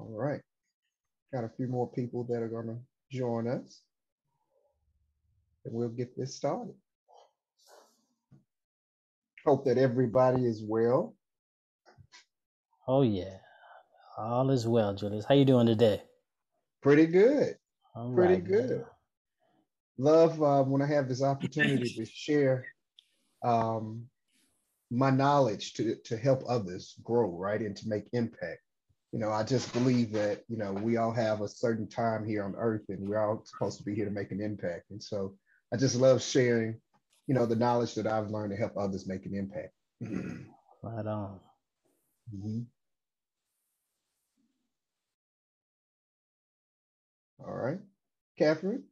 All right. Got a few more people that are going to join us, and we'll get this started. Hope that everybody is well. Oh yeah, all is well, Julius. How you doing today? Pretty good. All Pretty right, good. man. Love when I have this opportunity to share um, my knowledge to help others grow, right, and to make impact. I just believe that, we all have a certain time here on earth and we're all supposed to be here to make an impact. And so I just love sharing, the knowledge that I've learned to help others make an impact. Right on. Mhm. All right. Catherine,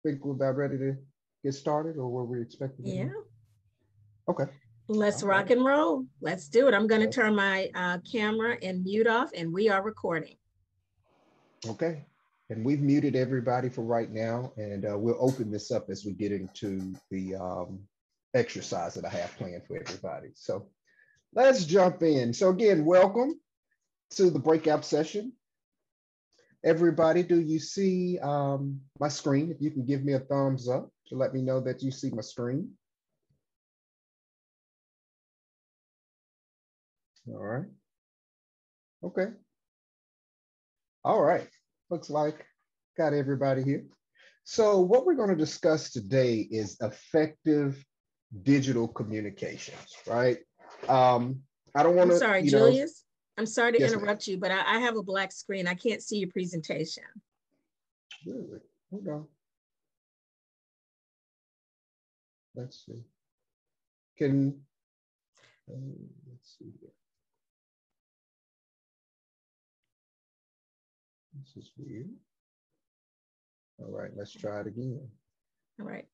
think we're about ready to get started, or were we expecting to Yeah. go? Okay. Let's All rock right. and roll. Let's do it. I'm going to Let's- turn my camera and mute off, and we are recording. Okay. And we've muted everybody for right now, and we'll open this up as we get into the exercise that I have planned for everybody. So let's jump in. So again, welcome to the breakout session. Everybody, do you see my screen? If you can give me a thumbs up to let me know that you see my screen. All right. Okay. All right. Looks like got everybody here. So what we're going to discuss today is effective digital communications, right? I don't want I'm to, sorry, you know, Julius. I'm sorry to yes, ma'am. interrupt you, but I have a black screen. I can't see your presentation. Really? Hold on. Let's see. Can, let's see here. This is weird. All right, let's try it again. All right.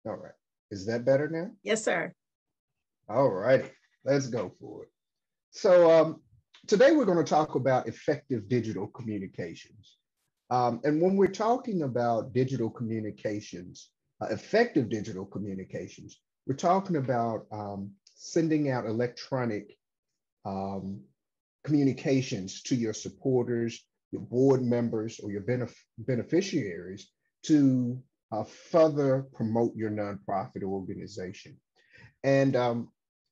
All right. Is that better now? Yes, sir. All righty. Let's go for it. So today we're going to talk about effective digital communications. And when we're talking about digital communications, effective digital communications, we're talking about sending out electronic um, communications to your supporters, your board members, or your beneficiaries to further promote your nonprofit organization. And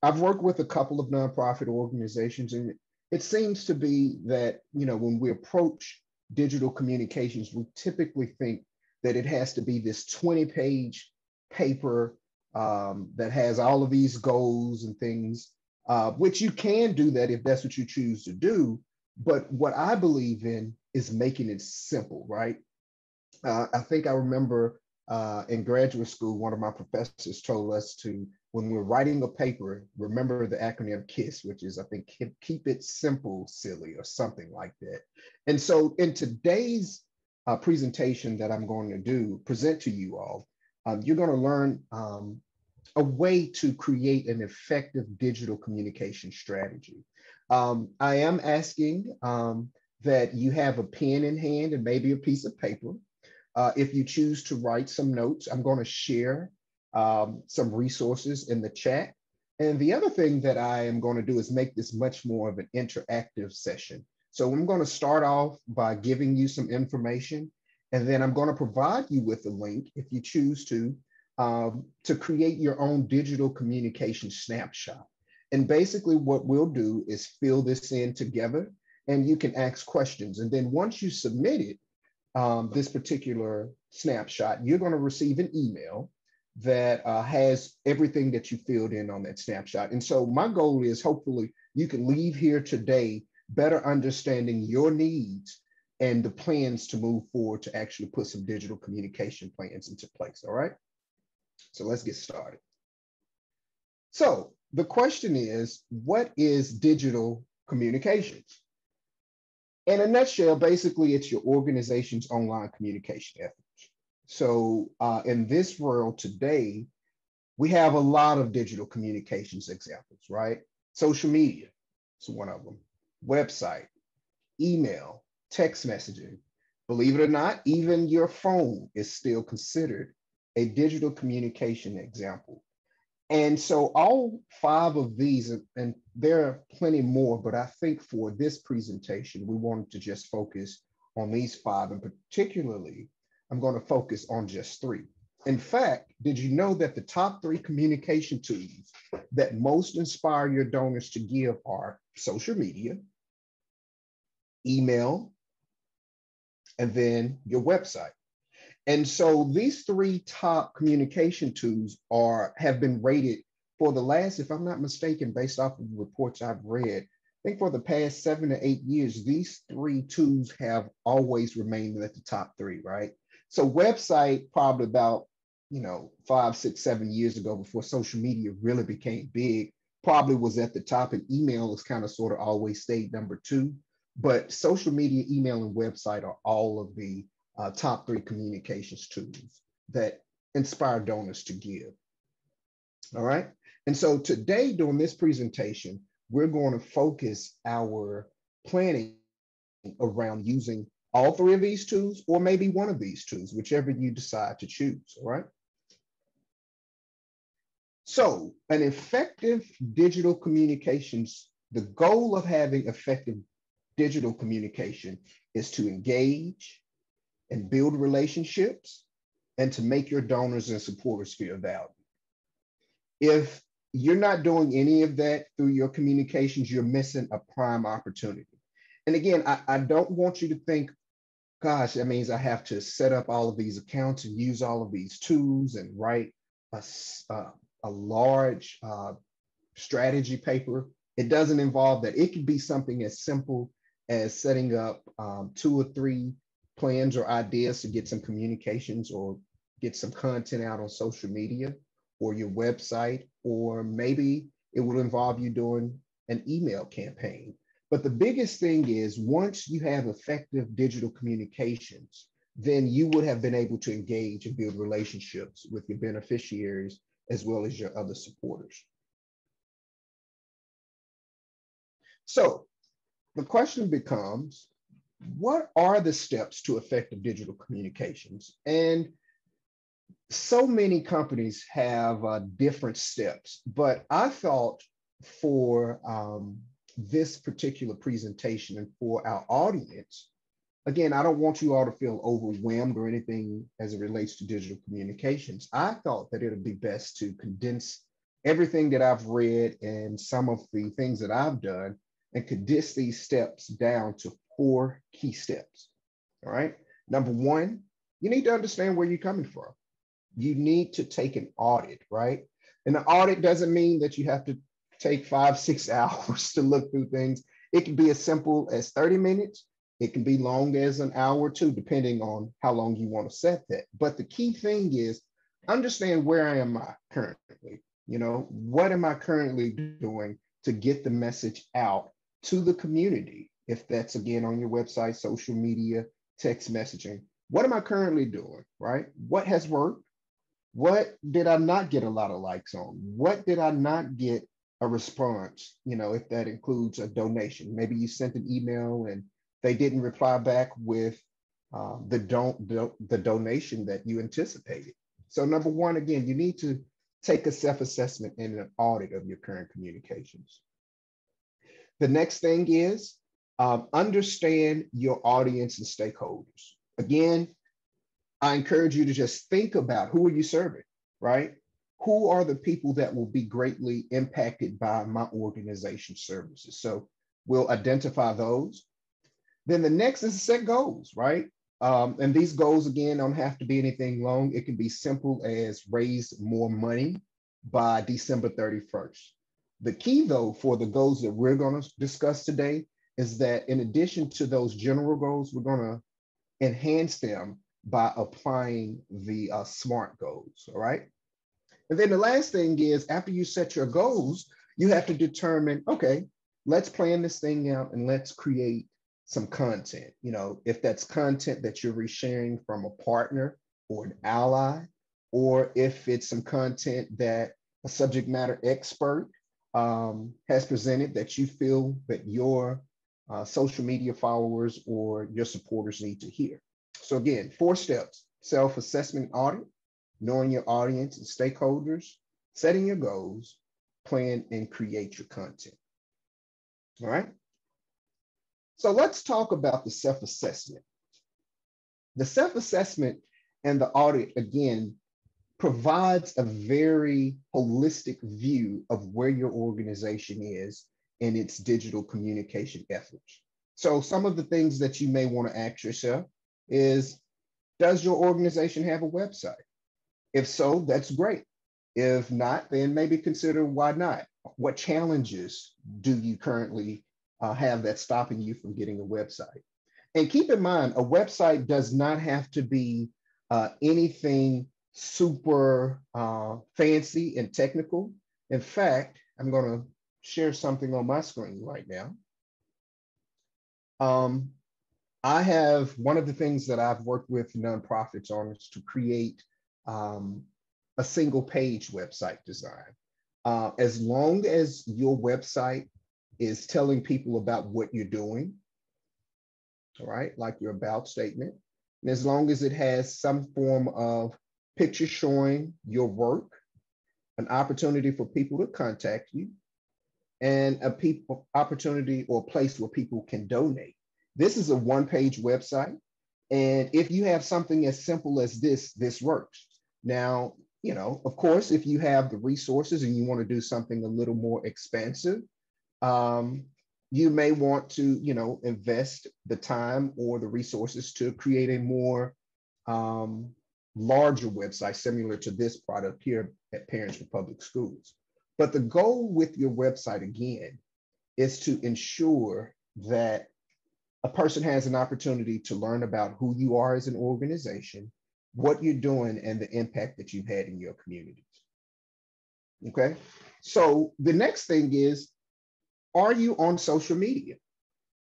I've worked with a couple of nonprofit organizations, and it seems to be that, when we approach digital communications, we typically think that it has to be this 20-page paper that has all of these goals and things, which you can do that if that's what you choose to do. But what I believe in is making it simple, right? I think I remember in graduate school, one of my professors told us to, when we're writing a paper, remember the acronym KISS, which is, I think, keep it simple, silly, or something like that. And so in today's presentation that I'm going to present to you all, you're going to learn a way to create an effective digital communication strategy. I am asking that you have a pen in hand and maybe a piece of paper. If you choose to write some notes, I'm going to share some resources in the chat. And the other thing that I am going to do is make this much more of an interactive session. So I'm going to start off by giving you some information, and then I'm going to provide you with a link if you choose to create your own digital communication snapshot. And basically what we'll do is fill this in together, and you can ask questions. And then once you submit it, this particular snapshot, you're going to receive an email that has everything that you filled in on that snapshot. And so my goal is hopefully you can leave here today better understanding your needs and the plans to move forward to actually put some digital communication plans into place. All right. So let's get started. So the question is, what is digital communications? In a nutshell, basically, it's your organization's online communication efforts. So in this world today, we have a lot of digital communications examples, right? Social media is one of them. Website, email, text messaging. Believe it or not, even your phone is still considered a digital communication example. And so all five of these, and there are plenty more, but I think for this presentation, we wanted to just focus on these five, and particularly, I'm going to focus on just three. In fact, did you know that the top three communication tools that most inspire your donors to give are social media, email, and then your website? And so these three top communication tools have been rated for the last, if I'm not mistaken, based off of the reports I've read, I think for the past 7 to 8 years, these three tools have always remained at the top three, right? So website, probably about 5, 6, 7 years ago, before social media really became big, probably was at the top, and email has kind of sort of always stayed number two. But social media, email, and website are all of the top three communications tools that inspire donors to give. All right. And so today, during this presentation, we're going to focus our planning around using all three of these tools, or maybe one of these tools, whichever you decide to choose. All right. So an effective digital communications, the goal of having effective digital communication is to engage and build relationships and to make your donors and supporters feel valued. If you're not doing any of that through your communications, you're missing a prime opportunity. And again, I don't want you to think, gosh, that means I have to set up all of these accounts and use all of these tools and write a large strategy paper. It doesn't involve that. It could be something as simple as setting up 2 or 3 plans or ideas to get some communications or get some content out on social media or your website, or maybe it will involve you doing an email campaign. But the biggest thing is, once you have effective digital communications, then you would have been able to engage and build relationships with your beneficiaries as well as your other supporters. So the question becomes, what are the steps to effective digital communications? And so many companies have different steps, but I thought for this particular presentation and for our audience, again, I don't want you all to feel overwhelmed or anything as it relates to digital communications. I thought that it would be best to condense everything that I've read and some of the things that I've done and condense these steps down to 4 key steps. All right. Number 1, you need to understand where you're coming from. You need to take an audit, right? And the audit doesn't mean that you have to take 5, 6 hours to look through things. It can be as simple as 30 minutes. It can be long as an hour or 2, depending on how long you want to set that. But the key thing is understand where I am currently. What am I currently doing to get the message out to the community? If that's, again, on your website, social media, text messaging, what am I currently doing, right? What has worked? What did I not get a lot of likes on? What did I not get a response? If that includes a donation, maybe you sent an email and they didn't reply back with the donation that you anticipated. So number 1, again, you need to take a self-assessment and an audit of your current communications. The next thing is understand your audience and stakeholders. Again, I encourage you to just think about, who are you serving, right? Who are the people that will be greatly impacted by my organization's services? So we'll identify those. Then the next is to set goals, right? And these goals, again, don't have to be anything long. It can be simple as raise more money by December 31st. The key, though, for the goals that we're going to discuss today is that in addition to those general goals, we're going to enhance them by applying the SMART goals, all right? And then the last thing is, after you set your goals, you have to determine, okay, let's plan this thing out and let's create some content. If that's content that you're resharing from a partner or an ally, or if it's some content that a subject matter expert has presented that you feel that your social media followers or your supporters need to hear. So again, 4 steps: self-assessment, audit, knowing your audience and stakeholders, setting your goals, plan and create your content. All right. So let's talk about the self-assessment. The self-assessment and the audit, again, provides a very holistic view of where your organization is in its digital communication efforts. So some of the things that you may want to ask yourself is, does your organization have a website? If so, that's great. If not, then maybe consider why not. What challenges do you currently have that's stopping you from getting a website? And keep in mind, a website does not have to be anything super fancy and technical. In fact, I'm going to share something on my screen right now. I have one of the things that I've worked with nonprofits on is to create a single page website design. As long as your website is telling people about what you're doing, all right, like your about statement, and as long as it has some form of picture showing your work, an opportunity for people to contact you, and a opportunity or place where people can donate. This is a one-page website. And if you have something as simple as this works. Now, you know, of course, if you have the resources and you want to do something a little more expansive, you may want to, you know, invest the time or the resources to create a more larger website similar to this product here at Parents for Public Schools. But the goal with your website, again, is to ensure that a person has an opportunity to learn about who you are as an organization, what you're doing, and the impact that you've had in your communities. Okay, so the next thing is, are you on social media?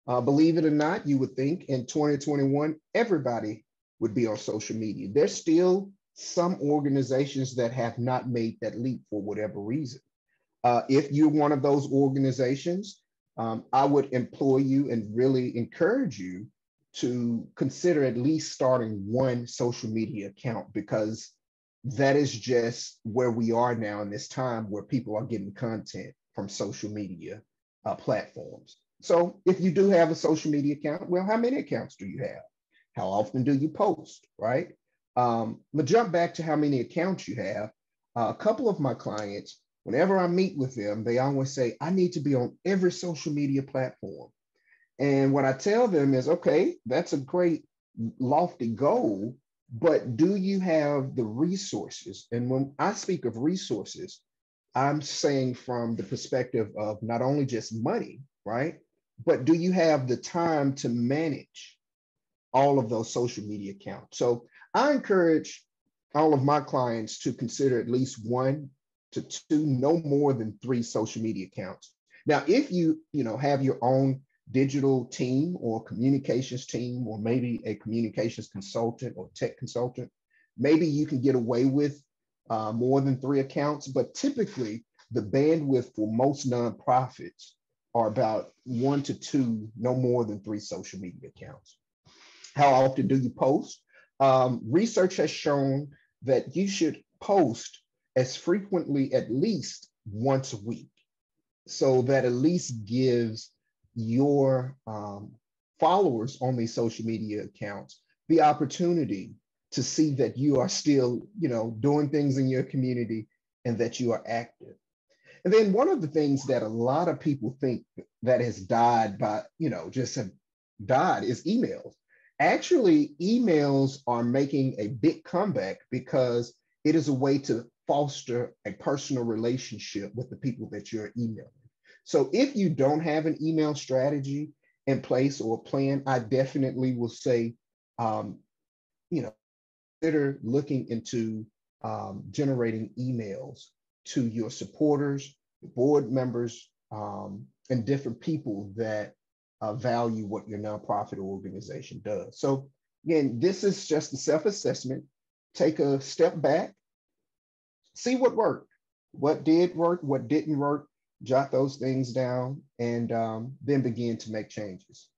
Believe it or not, you would think in 2021, everybody would be on social media. There's still some organizations that have not made that leap for whatever reason. If you're one of those organizations, I would implore you and really encourage you to consider at least starting one social media account, because that is just where we are now in this time where people are getting content from social media platforms. So if you do have a social media account, well, how many accounts do you have? How often do you post, right? But jump back to how many accounts you have. A couple of my clients, whenever I meet with them, they always say, I need to be on every social media platform. And what I tell them is, okay, that's a great lofty goal, but do you have the resources? And when I speak of resources, I'm saying from the perspective of not only just money, right? But do you have the time to manage all of those social media accounts? So I encourage all of my clients to consider at least 1 to 2, no more than 3 social media accounts. Now, if you have your own digital team or communications team, or maybe a communications consultant or tech consultant, maybe you can get away with more than 3 accounts, but typically the bandwidth for most nonprofits are about 1 to 2, no more than 3 social media accounts. How often do you post? Research has shown that you should post as frequently, at least once a week. So that at least gives your followers on these social media accounts the opportunity to see that you are still, doing things in your community and that you are active. And then one of the things that a lot of people think that has died by, just have died is emails. Actually, emails are making a big comeback because it is a way to foster a personal relationship with the people that you're emailing. So if you don't have an email strategy in place or plan, I definitely will say, consider looking into generating emails to your supporters, board members, and different people that value what your nonprofit organization does. So again, this is just a self-assessment. Take a step back, see what worked, what did work, what didn't work, jot those things down, and then begin to make changes.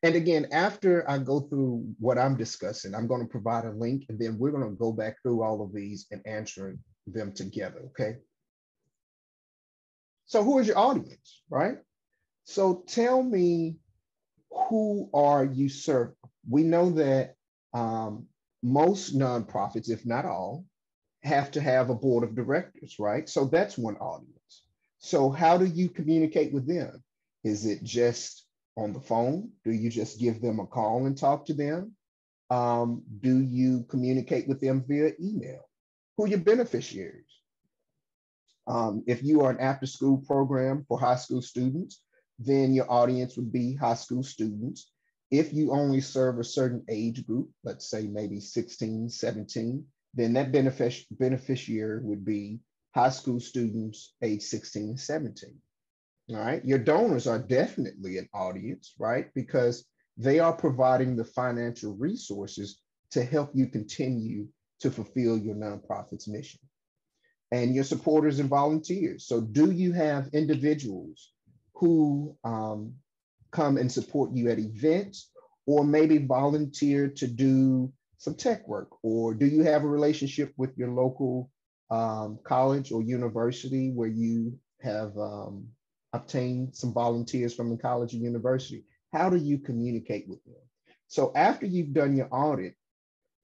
And again, after I go through what I'm discussing, I'm going to provide a link, and then we're going to go back through all of these and answer them together, okay? So who is your audience, right? So tell me, who are you serving? We know that most nonprofits, if not all, have to have a board of directors, right? So that's one audience. So how do you communicate with them? Is it just on the phone? Do you just give them a call and talk to them? Do you communicate with them via email? Who are your beneficiaries? If you are an after-school program for high school students, then your audience would be high school students. If you only serve a certain age group, let's say maybe 16, 17, then that beneficiary would be high school students age 16 and 17. All right. Your donors are definitely an audience, right? Because they are providing the financial resources to help you continue to fulfill your nonprofit's mission. And your supporters and volunteers. So do you have individuals who come and support you at events, or maybe volunteer to do some tech work? Or do you have a relationship with your local college or university where you have obtained some volunteers from the college or university? How do you communicate with them? So after you've done your audit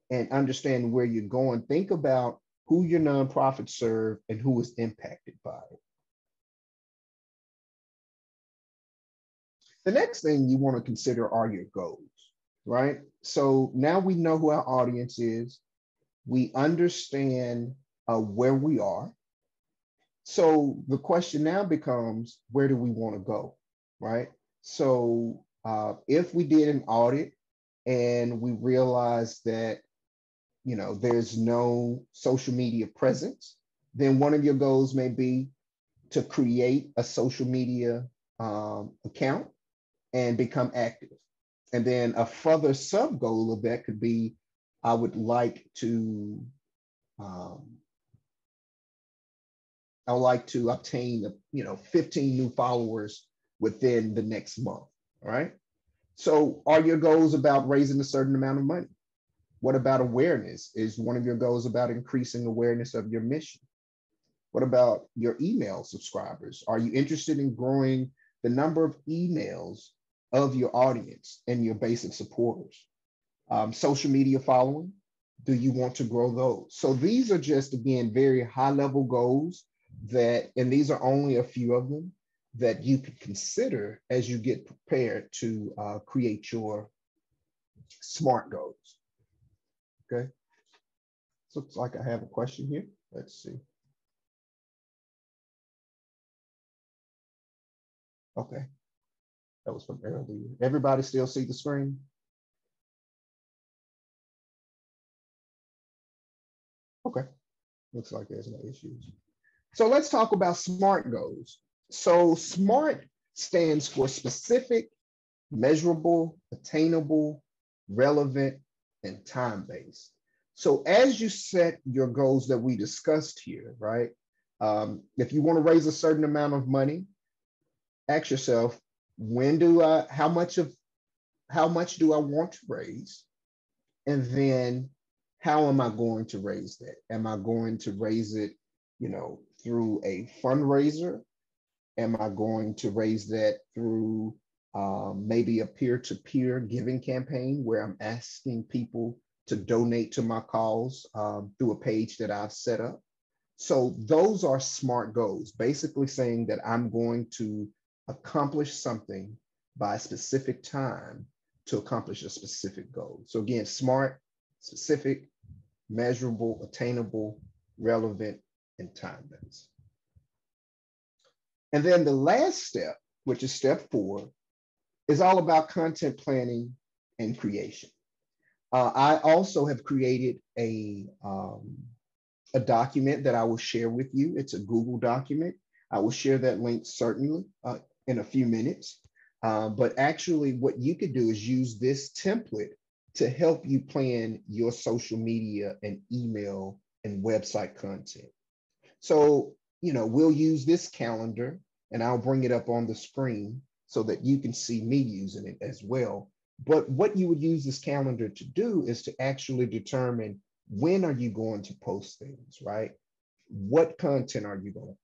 and understand where you're going, think about who your nonprofits serve and who is impacted by it. The next thing you want to consider are your goals, right? So now we know who our audience is. We understand where we are. So the question now becomes, where do we want to go, right? So if we did an audit and we realized that there's no social media presence, then one of your goals may be to create a social media account and become active. And then a further sub goal of that could be, I would like to obtain 15 new followers within the next month. All right. So are your goals about raising a certain amount of money? What about awareness? Is one of your goals about increasing awareness of your mission? What about your email subscribers? Are you interested in growing the number of emails of your audience and your basic supporters? Social media following, do you want to grow those? So these are just, again, very high level goals and these are only a few of them that you could consider as you get prepared to create your SMART goals. Okay, looks like I have a question here. Let's see. Okay, that was from earlier. Everybody still see the screen? Okay, looks like there's no issues. So let's talk about SMART goals. So SMART stands for specific, measurable, attainable, relevant, and time-based. So as you set your goals that we discussed here, right? If you want to raise a certain amount of money, ask yourself, how much do I want to raise? And then how am I going to raise that? Am I going to raise it, through a fundraiser? Am I going to raise that through maybe a peer-to-peer giving campaign where I'm asking people to donate to my cause through a page that I've set up? So those are SMART goals, basically saying that I'm going to accomplish something by a specific time to accomplish a specific goal. So again, SMART, specific, measurable, attainable, relevant, and time-based. And then the last step, which is step 4, is all about content planning and creation. I also have created a document that I will share with you. It's a Google document. I will share that link certainly in a few minutes. But actually what you could do is use this template to help you plan your social media and email and website content. So, we'll use this calendar and I'll bring it up on the screen so that you can see me using it as well. But what you would use this calendar to do is to actually determine when are you going to post things, right? What content are you going to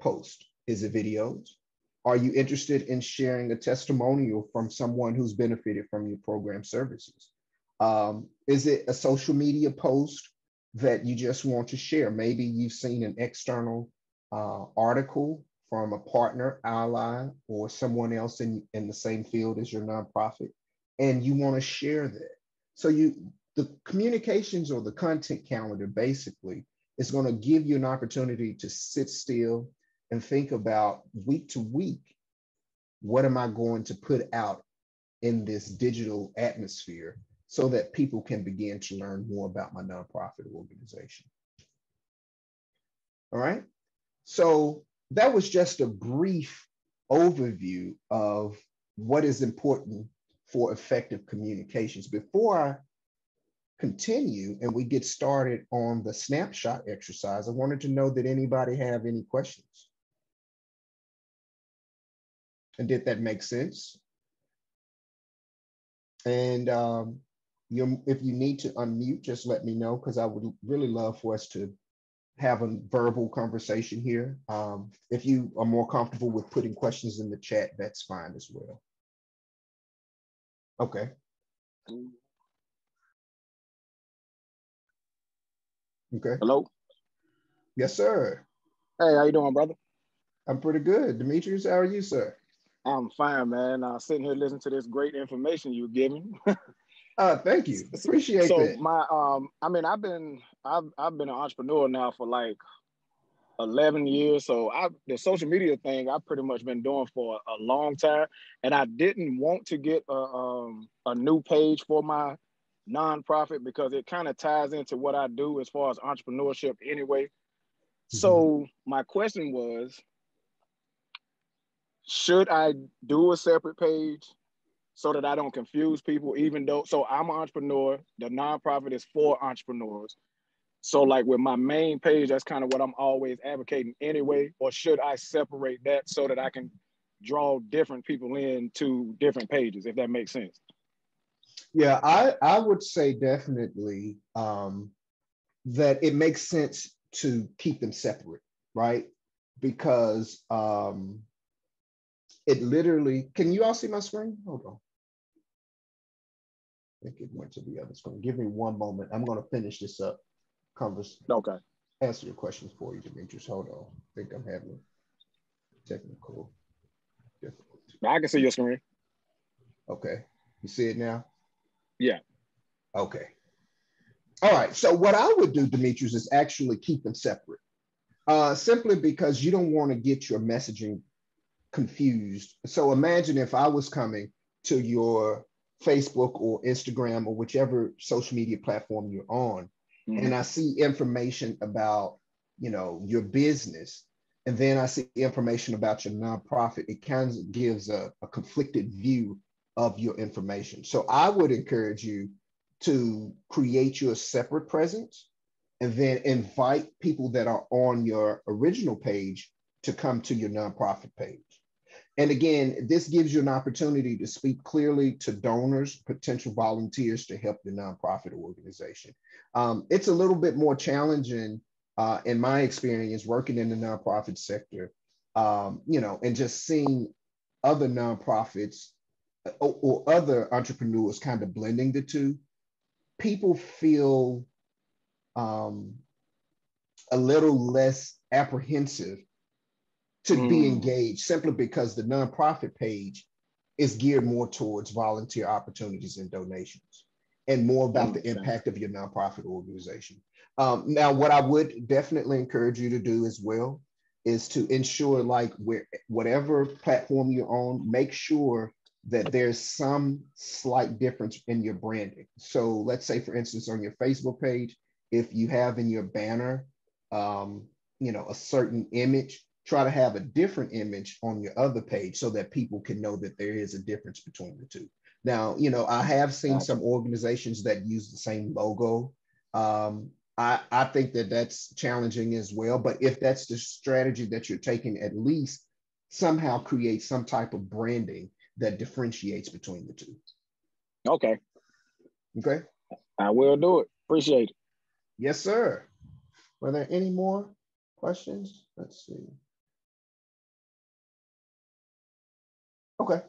post? Is it videos? Are you interested in sharing a testimonial from someone who's benefited from your program services? Is it a social media post that you just want to share? Maybe you've seen an external article from a partner, ally, or someone else in the same field as your nonprofit, and you want to share that. So the communications or the content calendar basically is going to give you an opportunity to sit still and think about week to week, what am I going to put out in this digital atmosphere so that people can begin to learn more about my nonprofit organization. All right. So that was just a brief overview of what is important for effective communications. Before I continue and we get started on the snapshot exercise, I wanted to know, did anybody have any questions? And did that make sense? And if you need to unmute, just let me know, because I would really love for us to have a verbal conversation here. If you are more comfortable with putting questions in the chat, that's fine as well. Okay. Okay. Hello? Yes, sir. Hey, how you doing, brother? I'm pretty good. Demetrius, how are you, sir? I'm fine, man. Sitting here listening to this great information you're giving. Thank you. Appreciate so that. my I mean, I've been an entrepreneur now for like 11 years. So the social media thing I've pretty much been doing for a long time. And I didn't want to get a new page for my nonprofit because it kind of ties into what I do as far as entrepreneurship anyway. Mm-hmm. So my question was, should I do a separate page so that I don't confuse people, even though, so I'm an entrepreneur, the nonprofit is for entrepreneurs. So like with my main page, that's kind of what I'm always advocating anyway, or should I separate that so that I can draw different people into different pages, if that makes sense? Yeah, I would say definitely that it makes sense to keep them separate, right? Because it literally, can you all see my screen? Hold on. I think it went to the other screen. Give me one moment. I'm going to finish this up. Okay. Answer your questions for you, Demetrius. Hold on. I think I'm having technical difficulty. I can see your screen. Okay. You see it now? Yeah. Okay. All right. So what I would do, Demetrius, is actually keep them separate. Simply because you don't want to get your messaging confused. So imagine if I was coming to your Facebook or Instagram or whichever social media platform you're on, mm-hmm. and I see information about, your business, and then I see information about your nonprofit, it kind of gives a conflicted view of your information. So I would encourage you to create your separate presence and then invite people that are on your original page to come to your nonprofit page. And again, this gives you an opportunity to speak clearly to donors, potential volunteers to help your nonprofit organization. It's a little bit more challenging in my experience working in the nonprofit sector, and just seeing other nonprofits or other entrepreneurs kind of blending the two. People feel a little less apprehensive to be engaged simply because the nonprofit page is geared more towards volunteer opportunities and donations and more about the impact of your nonprofit organization. Now, what I would definitely encourage you to do as well is to ensure, like, whatever platform you're on, make sure that there's some slight difference in your branding. So let's say, for instance, on your Facebook page, if you have in your banner, a certain image, try to have a different image on your other page so that people can know that there is a difference between the two. Now, I have seen some organizations that use the same logo. I think that that's challenging as well, but if that's the strategy that you're taking, at least somehow create some type of branding that differentiates between the two. Okay. Okay. I will do it. Appreciate it. Yes, sir. Were there any more questions? Let's see. Okay.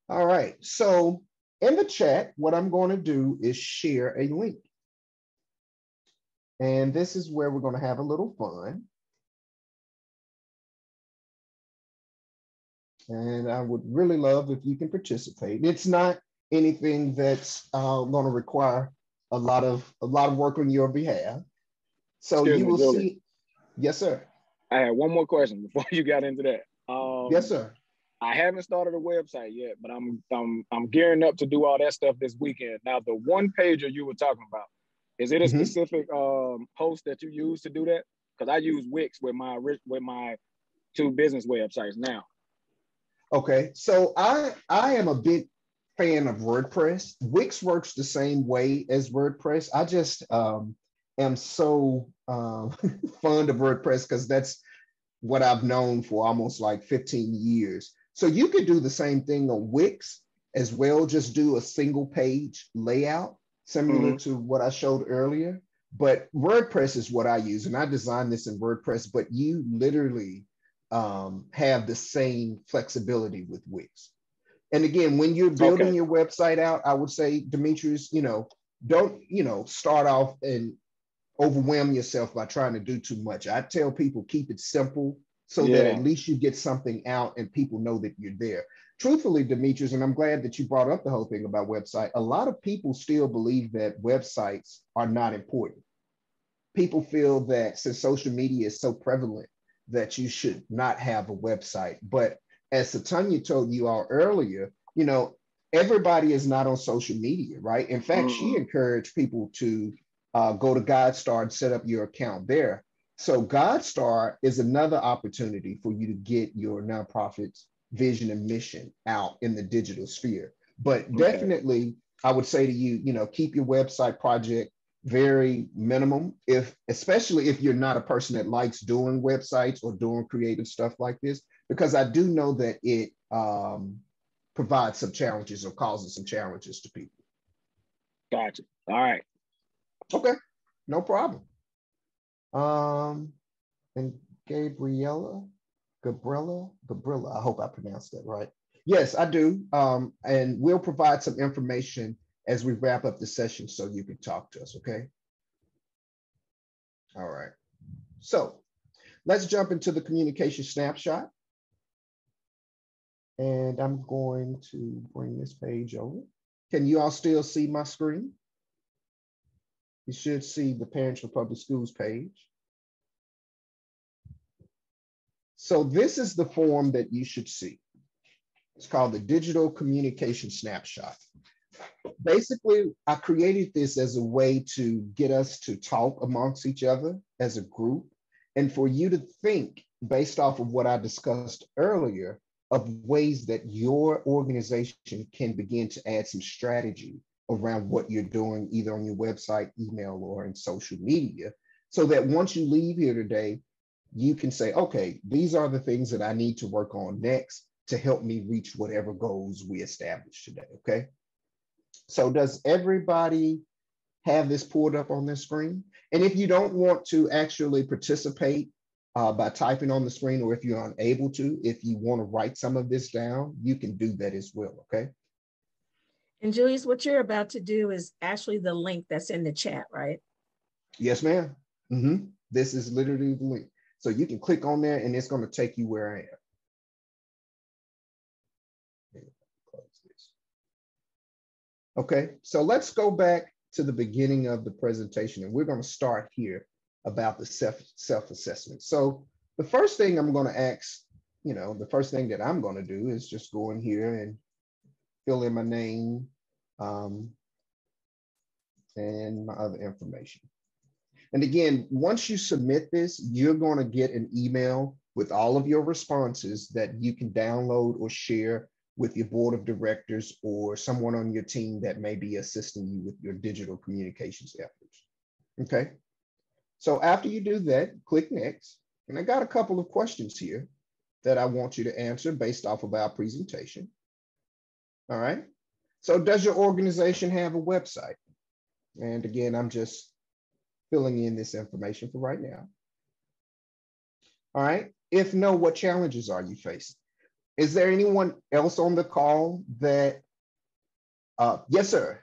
All right. So in the chat, what I'm going to do is share a link. And this is where we're going to have a little fun. And I would really love if you can participate. It's not anything that's going to require a lot of work on your behalf. So Excuse you me, will Julius. see. Yes, sir. I had one more question before you got into that. Yes, sir. I haven't started a website yet, but I'm gearing up to do all that stuff this weekend. Now, the one pager you were talking about, is it a specific host that you use to do that? Because I use Wix with my two business websites now. Okay, so I am a big fan of WordPress. Wix works the same way as WordPress. I just am so fond of WordPress because that's what I've known for almost like 15 years. So you could do the same thing on Wix as well, just do a single page layout, similar to what I showed earlier. But WordPress is what I use, and I designed this in WordPress, but you literally have the same flexibility with Wix. And again, when you're building your website out, I would say, Demetrius, don't, start off and overwhelm yourself by trying to do too much. I tell people, keep it simple so that at least you get something out and people know that you're there. Truthfully, Demetrius, and I'm glad that you brought up the whole thing about website. A lot of people still believe that websites are not important. People feel that since social media is so prevalent, that you should not have a website. But as Satanya told you all earlier, everybody is not on social media, right? In fact, she encouraged people to go to GodStar and set up your account there. So GodStar is another opportunity for you to get your nonprofit's vision and mission out in the digital sphere. But definitely, I would say to you, keep your website project very minimum, especially if you're not a person that likes doing websites or doing creative stuff like this, because I do know that it provides some challenges or causes some challenges to people. Gotcha. All right. Okay, no problem. And Gabriella, I hope I pronounced that right. Yes, I do. And we'll provide some information as we wrap up the session so you can talk to us, okay? All right. So let's jump into the communication snapshot. And I'm going to bring this page over. Can you all still see my screen? You should see the Parents for Public Schools page. So this is the form that you should see. It's called the Digital Communication Snapshot. Basically, I created this as a way to get us to talk amongst each other as a group, and for you to think based off of what I discussed earlier of ways that your organization can begin to add some strategy around what you're doing, either on your website, email, or in social media, so that once you leave here today, you can say, okay, these are the things that I need to work on next to help me reach whatever goals we establish today, okay? So does everybody have this pulled up on their screen? And if you don't want to actually participate by typing on the screen, or if you're unable to, if you want to write some of this down, you can do that as well, okay? And Julius, what you're about to do is actually the link that's in the chat, right? Yes, ma'am. This is literally the link. So you can click on there and it's going to take you where I am. Okay, so let's go back to the beginning of the presentation, and we're going to start here about the self-assessment. So the first thing I'm going to ask, the first thing that I'm going to do is just go in here and fill in my name and my other information. And again, once you submit this, you're going to get an email with all of your responses that you can download or share with your board of directors or someone on your team that may be assisting you with your digital communications efforts. Okay. So after you do that, click next. And I got a couple of questions here that I want you to answer based off of our presentation. All right. So does your organization have a website? And again, I'm just filling in this information for right now. All right. If no, what challenges are you facing? Is there anyone else on the call that, yes, sir.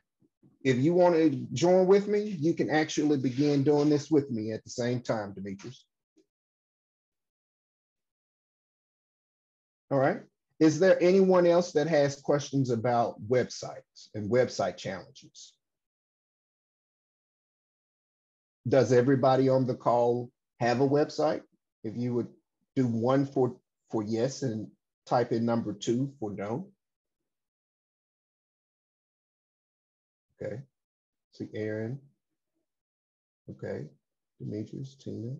If you want to join with me, you can actually begin doing this with me at the same time, Demetrius. All right. Is there anyone else that has questions about websites and website challenges? Does everybody on the call have a website? If you would do 1 for yes and type in number 2 for no. Okay. See Aaron. Okay. Demetrius, Tina.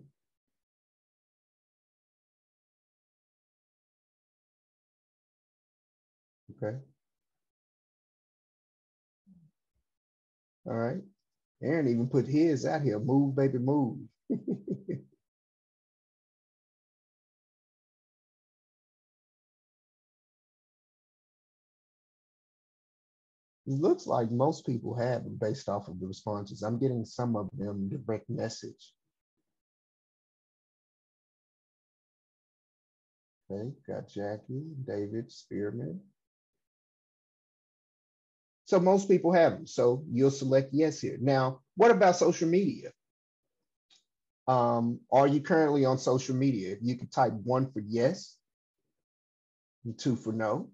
Okay. All right. Aaron even put his out here. Move, baby, move. It looks like most people have it based off of the responses. I'm getting some of them direct message. Okay, got Jackie, David, Spearman. So most people have them. So you'll select yes here. Now, what about social media? Are you currently on social media? If you could type 1 for yes and 2 for no.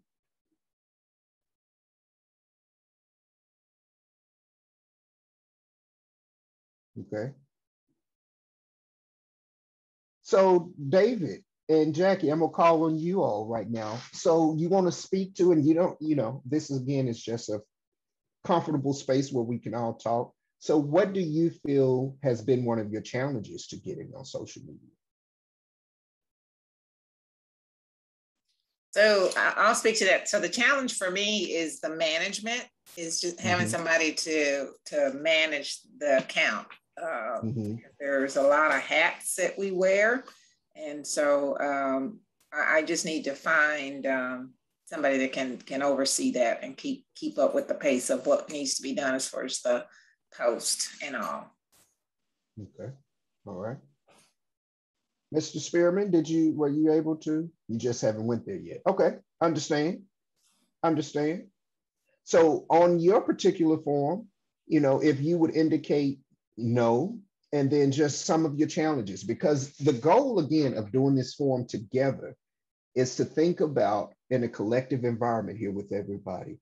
Okay. So David and Jackie, I'm gonna call on you all right now. So you want to speak to, and you don't, this again is just a comfortable space where we can all talk. So what do you feel has been one of your challenges to getting on social media? So I'll speak to that. So the challenge for me is the management, is just having somebody to manage the account. There's a lot of hats that we wear. And so I just need to find somebody that can oversee that and keep up with the pace of what needs to be done as far as the post and all. Okay, all right. Mr. Spearman, were you able to? You just haven't went there yet. Okay, understand. So on your particular form, if you would indicate no, and then just some of your challenges, because the goal again of doing this form together is to think about in a collective environment here with everybody,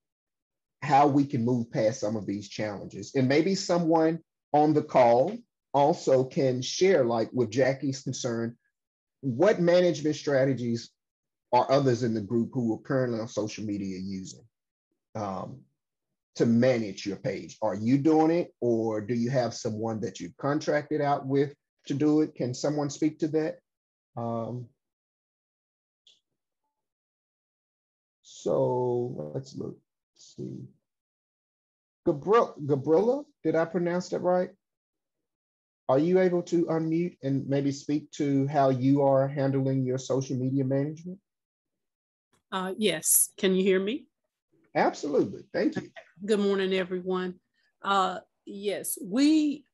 how we can move past some of these challenges. And maybe someone on the call also can share, like with Jackie's concern, what management strategies are others in the group who are currently on social media using to manage your page? Are you doing it, or do you have someone that you've contracted out with to do it? Can someone speak to that? So let's look, let's see. Gabriella, did I pronounce that right? Are you able to unmute and maybe speak to how you are handling your social media management? Yes, can you hear me? Absolutely, thank you. Good morning, everyone. Yes, we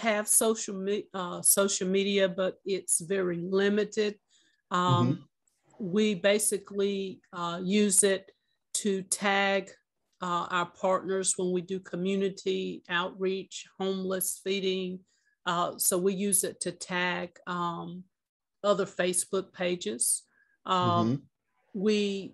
have social media, but it's very limited. We basically use it to tag our partners when we do community outreach, homeless feeding. So we use it to tag other Facebook pages. We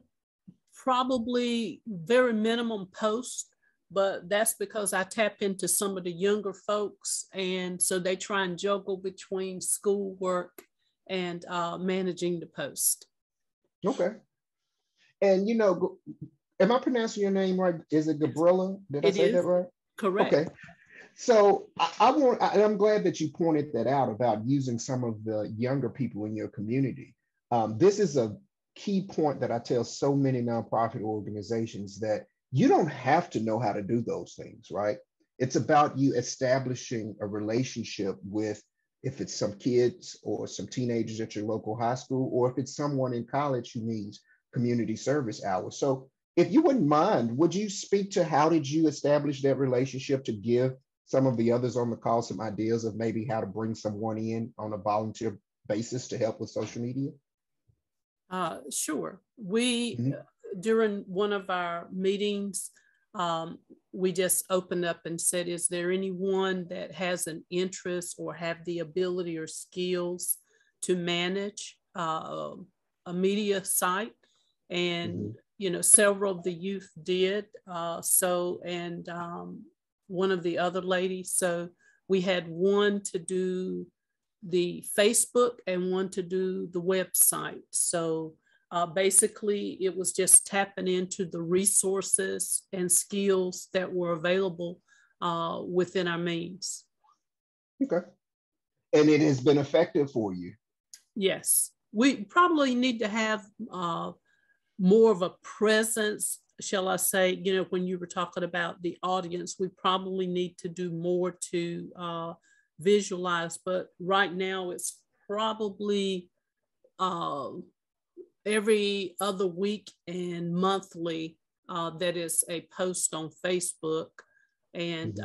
probably very minimum posts, but that's because I tap into some of the younger folks. And so they try and juggle between schoolwork and managing the post. Okay. And am I pronouncing your name right? Is it Gabriella? Did I say that right? Correct. Okay. So I'm glad that you pointed that out about using some of the younger people in your community. This is a key point that I tell so many nonprofit organizations, that you don't have to know how to do those things, right? It's about you establishing a relationship with, if it's some kids or some teenagers at your local high school, or if it's someone in college who needs community service hours. So if you wouldn't mind, would you speak to how did you establish that relationship to give some of the others on the call some ideas of maybe how to bring someone in on a volunteer basis to help with social media? Sure. We, during one of our meetings, we just opened up and said, is there anyone that has an interest or have the ability or skills to manage a media site? And, you know, several of the youth did. And one of the other ladies. So we had one to do the Facebook and one to do the website. So basically it was just tapping into the resources and skills that were available within our means. Okay. And it has been effective for you? Yes. We probably need to have more of a presence, shall I say, you know, when you were talking about the audience, we probably need to do more to visualize, but right now it's probably every other week and monthly that is a post on Facebook, and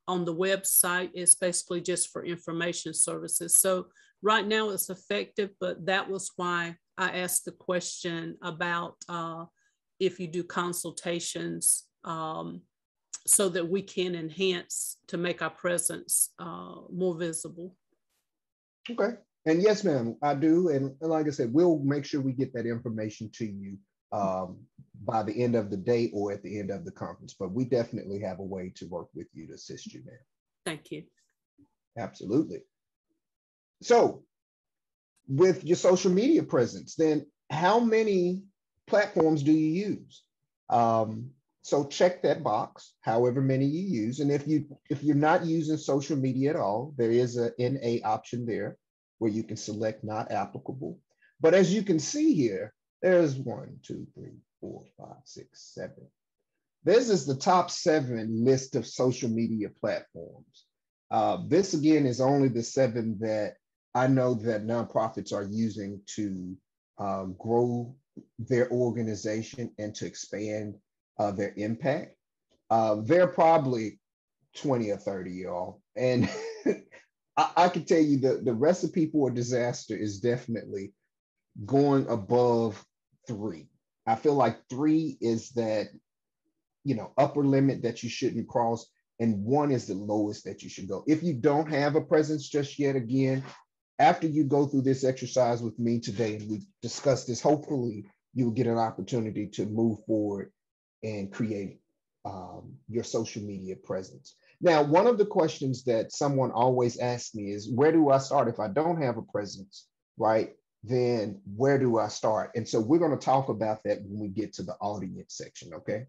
on the website it's basically just for information services. So right now it's effective, but that was why I asked the question about if you do consultations so that we can enhance to make our presence more visible. Okay. And yes, ma'am, I do. And like I said, we'll make sure we get that information to you by the end of the day or at the end of the conference. But we definitely have a way to work with you to assist you, ma'am. Thank you. Absolutely. So with your social media presence, then how many platforms do you use? So check that box, however many you use. And if you're not using social media at all, there is an NA option there where you can select not applicable. But as you can see here, there's 1, 2, 3, 4, 5, 6, 7. This is the top 7 list of social media platforms. This again is only the 7 that I know that nonprofits are using to grow their organization and to expand their impact. There are probably 20 or 30, y'all. And I can tell you the recipe for disaster is definitely going above 3. I feel like 3 is that, you know, upper limit that you shouldn't cross, and 1 is the lowest that you should go. If you don't have a presence just yet, again, after you go through this exercise with me today and we discuss this, hopefully you'll get an opportunity to move forward and create your social media presence. Now, one of the questions that someone always asks me is, where do I start? If I don't have a presence, right, then where do I start? And so we're going to talk about that when we get to the audience section, okay?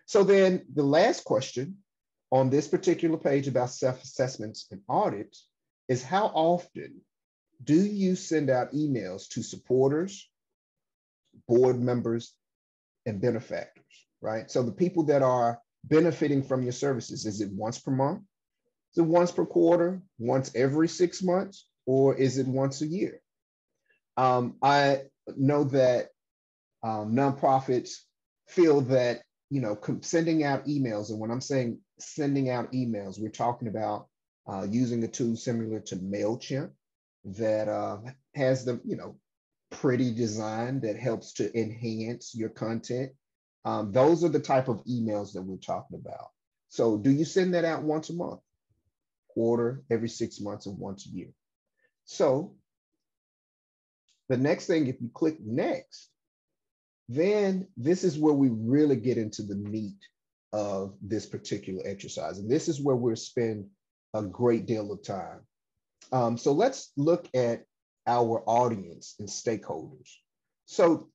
So then the last question on this particular page about self-assessments and audits is, how often do you send out emails to supporters, board members, and benefactors, right? So the people that are benefiting from your services, is it once per month? Is it once per quarter, once every 6 months, or is it once a year? I know that nonprofits feel that, you know, sending out emails, and when I'm saying sending out emails, we're talking about using a tool similar to MailChimp that has the, you know, pretty design that helps to enhance your content. Those are the type of emails that we're talking about. So do you send that out once a month, quarter, every 6 months, or once a year? So the next thing, if you click next, then this is where we really get into the meat of this particular exercise. And this is where we'll spend a great deal of time. So let's look at our audience and stakeholders. So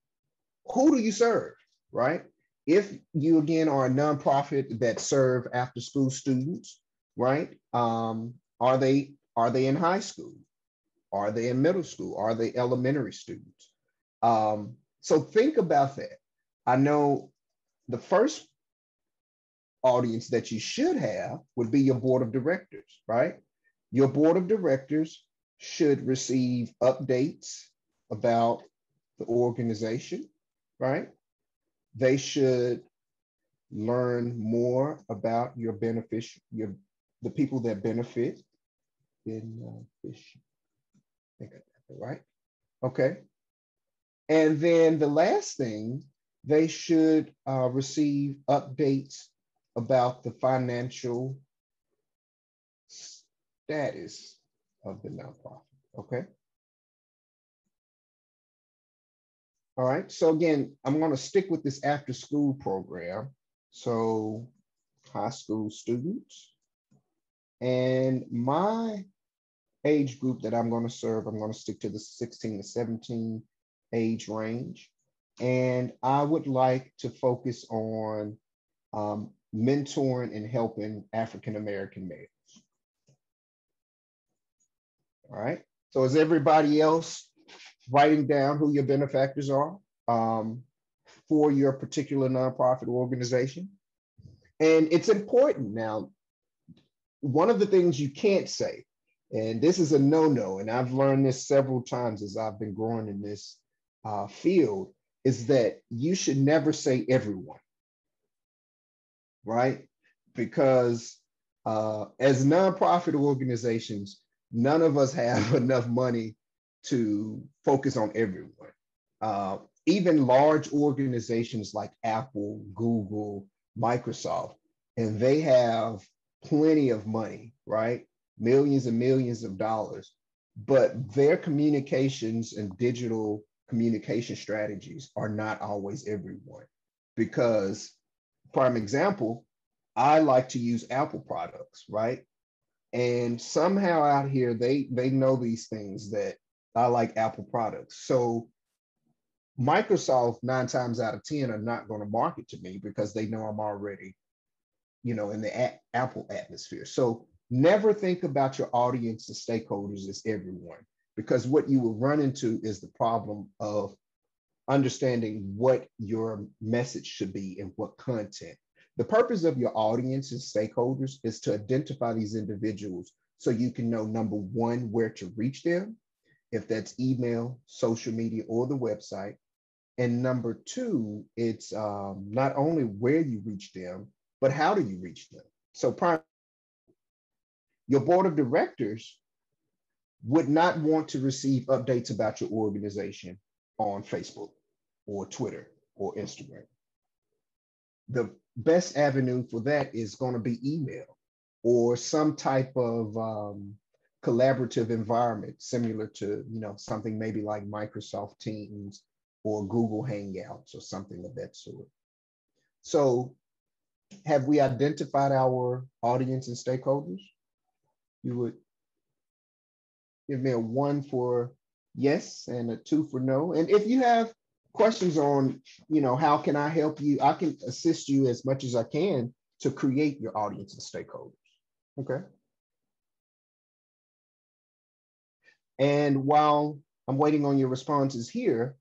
who do you serve, right? If you, again, are a nonprofit that serve after school students, right? Are they in high school? Are they in middle school? Are they elementary students? So think about that. I know the first audience that you should have would be your board of directors, right? Your board of directors should receive updates about the organization, right? they should learn more about your the people that benefit in fish. I think I got that right. Okay. And then the last thing, they should receive updates about the financial status of the nonprofit. Okay. All right. So again, I'm going to stick with this after school program. So high school students. And my age group that I'm going to serve, I'm going to stick to the 16 to 17 age range. And I would like to focus on mentoring and helping African-American males. All right. So is everybody else writing down who your benefactors are for your particular nonprofit organization? And it's important. Now, one of the things you can't say, and this is a no-no, and I've learned this several times as I've been growing in this field, is that you should never say everyone, right? Because as nonprofit organizations, none of us have enough money to focus on everyone. Even large organizations like Apple, Google, Microsoft, and they have plenty of money, right? Millions and millions of dollars, but their communications and digital communication strategies are not always everyone. Because, prime example, I like to use Apple products, right? And somehow out here, they know these things that I like Apple products. So Microsoft 9 times out of 10 are not going to market to me because they know I'm already, in the Apple atmosphere. So never think about your audience and stakeholders as everyone, because what you will run into is the problem of understanding what your message should be and what content. The purpose of your audience and stakeholders is to identify these individuals so you can know, number one, where to reach them, if that's email, social media, or the website. And number two, it's not only where you reach them, but how do you reach them? So your board of directors would not want to receive updates about your organization on Facebook or Twitter or Instagram. The best avenue for that is going to be email or some type of collaborative environment similar to, something maybe like Microsoft Teams or Google Hangouts or something of that sort. So have we identified our audience and stakeholders? You would give me a 1 for yes and a 2 for no. And if you have questions on, how can I help you? I can assist you as much as I can to create your audience and stakeholders. Okay. And while I'm waiting on your responses here,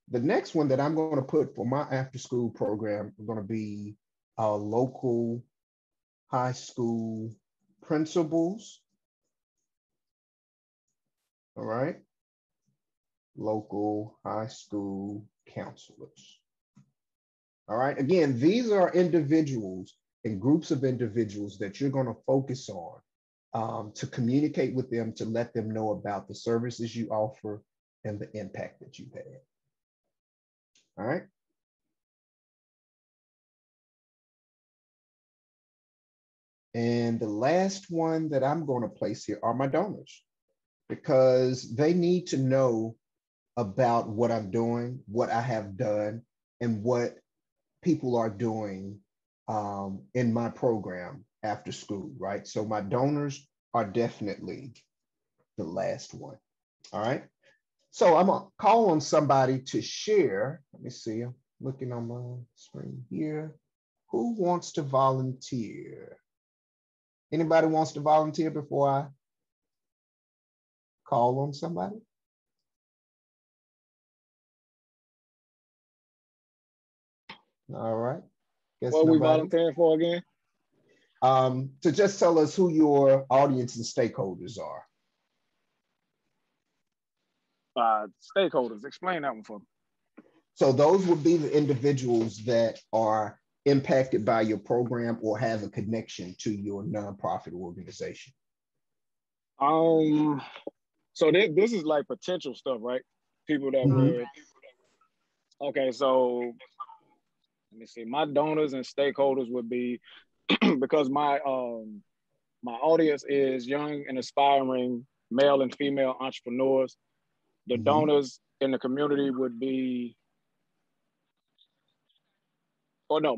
the next one that I'm going to put for my after school program is going to be local high school principals. All right. Local high school counselors. All right. Again, these are individuals and groups of individuals that you're going to focus on to communicate with them, to let them know about the services you offer and the impact that you've had. All right. And the last one that I'm going to place here are my donors, because they need to know about what I'm doing, what I have done, and what people are doing in my program after school, right? So my donors are definitely the last one. All right. So I'm gonna call on somebody to share. Let me see, I'm looking on my screen here. Who wants to volunteer? Anybody wants to volunteer before I call on somebody? All right. Guess what are we nobody. volunteering for again? To just tell us who your audience and stakeholders are. Stakeholders, explain that one for me. So those would be the individuals that are impacted by your program or have a connection to your nonprofit organization. So this is like potential stuff, right? People that would, okay, so let me see, my donors and stakeholders would be, because my audience is young and aspiring male and female entrepreneurs. The donors in the community would be, oh no,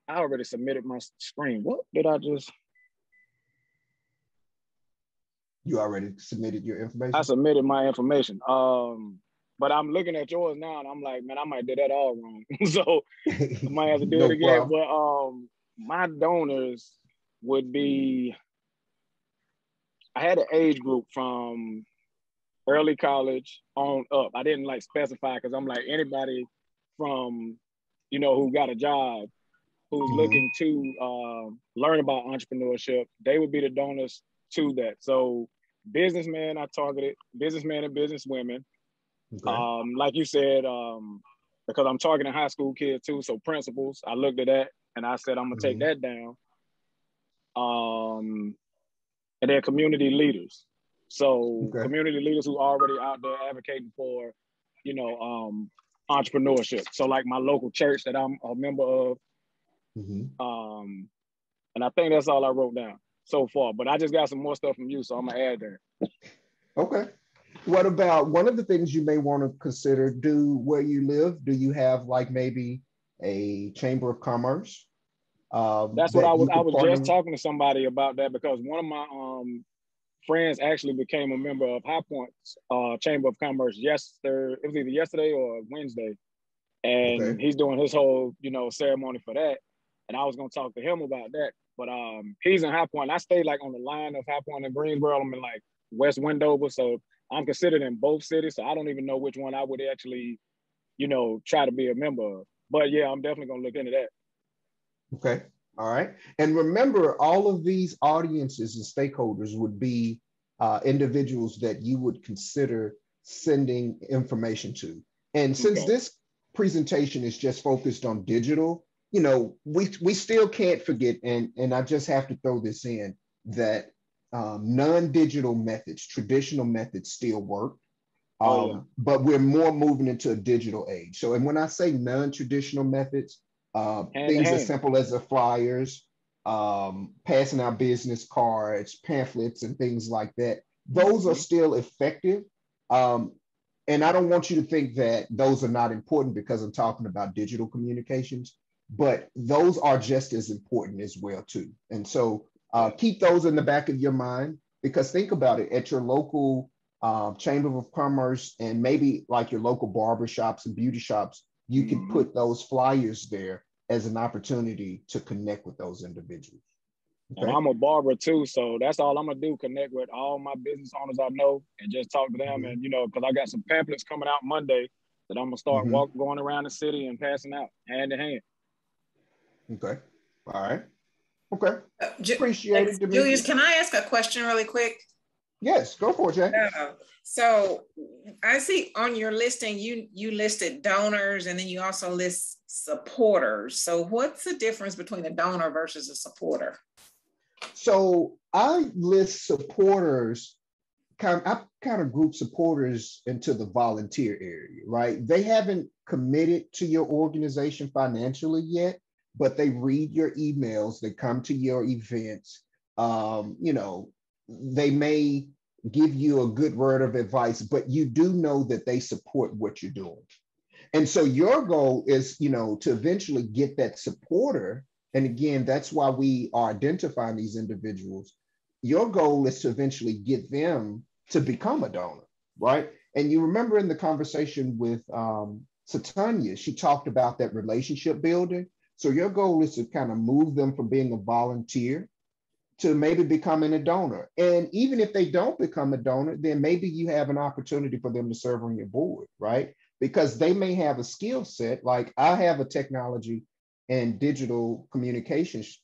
I already submitted my screen. What did I just? You already submitted your information? I submitted my information. But I'm looking at yours now and I'm like, man, I might do that all wrong. So I might have to do it again. Problem. But my donors would be, I had an age group from early college on up. I didn't like specify because I'm like anybody from, you know, who got a job, who's looking to learn about entrepreneurship, they would be the donors to that. So businessmen, I targeted businessmen and businesswomen. Okay. Like you said, because I'm targeting high school kids too, so principals, I looked at that and I said, I'm gonna take that down. And then community leaders. So community leaders who are already out there advocating for, you know, entrepreneurship. So like my local church that I'm a member of. And I think that's all I wrote down so far, but I just got some more stuff from you, so I'm gonna add there. Okay. What about one of the things you may want to consider, where you live? Do you have like maybe a chamber of commerce? That's what I was just talking to somebody about that, because one of my friends actually became a member of High Point's Chamber of Commerce yesterday. It was either yesterday or Wednesday. And he's doing his whole, you know, ceremony for that. And I was gonna talk to him about that. But he's in High Point. I stay like on the line of High Point and Greensboro. I'm in like West Wendover. So I'm considered in both cities. So I don't even know which one I would actually, you know, try to be a member of. But yeah, I'm definitely gonna look into that. Okay. All right. And remember, all of these audiences and stakeholders would be individuals that you would consider sending information to. And since this presentation is just focused on digital, you know, we still can't forget, and I just have to throw this in, that non-digital methods, traditional methods still work. But we're more moving into a digital age. So, and when I say non-traditional methods, things as simple as the flyers, passing out business cards, pamphlets, and things like that, those are still effective. And I don't want you to think that those are not important because I'm talking about digital communications, but those are just as important as well too. And so keep those in the back of your mind, because think about it, at your local Chamber of Commerce and maybe like your local barber shops and beauty shops, you can put those flyers there as an opportunity to connect with those individuals. Okay. And I'm a barber too, so that's all I'm gonna do, connect with all my business owners I know and just talk to them. And, you know, because I got some pamphlets coming out Monday that I'm gonna start going around the city and passing out hand in hand. Okay. All right. Okay. Appreciate it, Demetrius. Julius, can I ask a question really quick? Yes, go for it, Jay. So I see on your listing, you listed donors and then you also list supporters. So what's the difference between a donor versus a supporter? So I list supporters, I kind of group supporters into the volunteer area, right? They haven't committed to your organization financially yet, but they read your emails, they come to your events, you know, they may give you a good word of advice, but you do know that they support what you're doing. And so your goal is, you know, to eventually get that supporter. And again, that's why we are identifying these individuals. Your goal is to eventually get them to become a donor, right? And you remember in the conversation with Satanya, she talked about that relationship building. So your goal is to kind of move them from being a volunteer to maybe becoming a donor. And even if they don't become a donor, then maybe you have an opportunity for them to serve on your board, right? Because they may have a skill set, like I have a technology and digital communications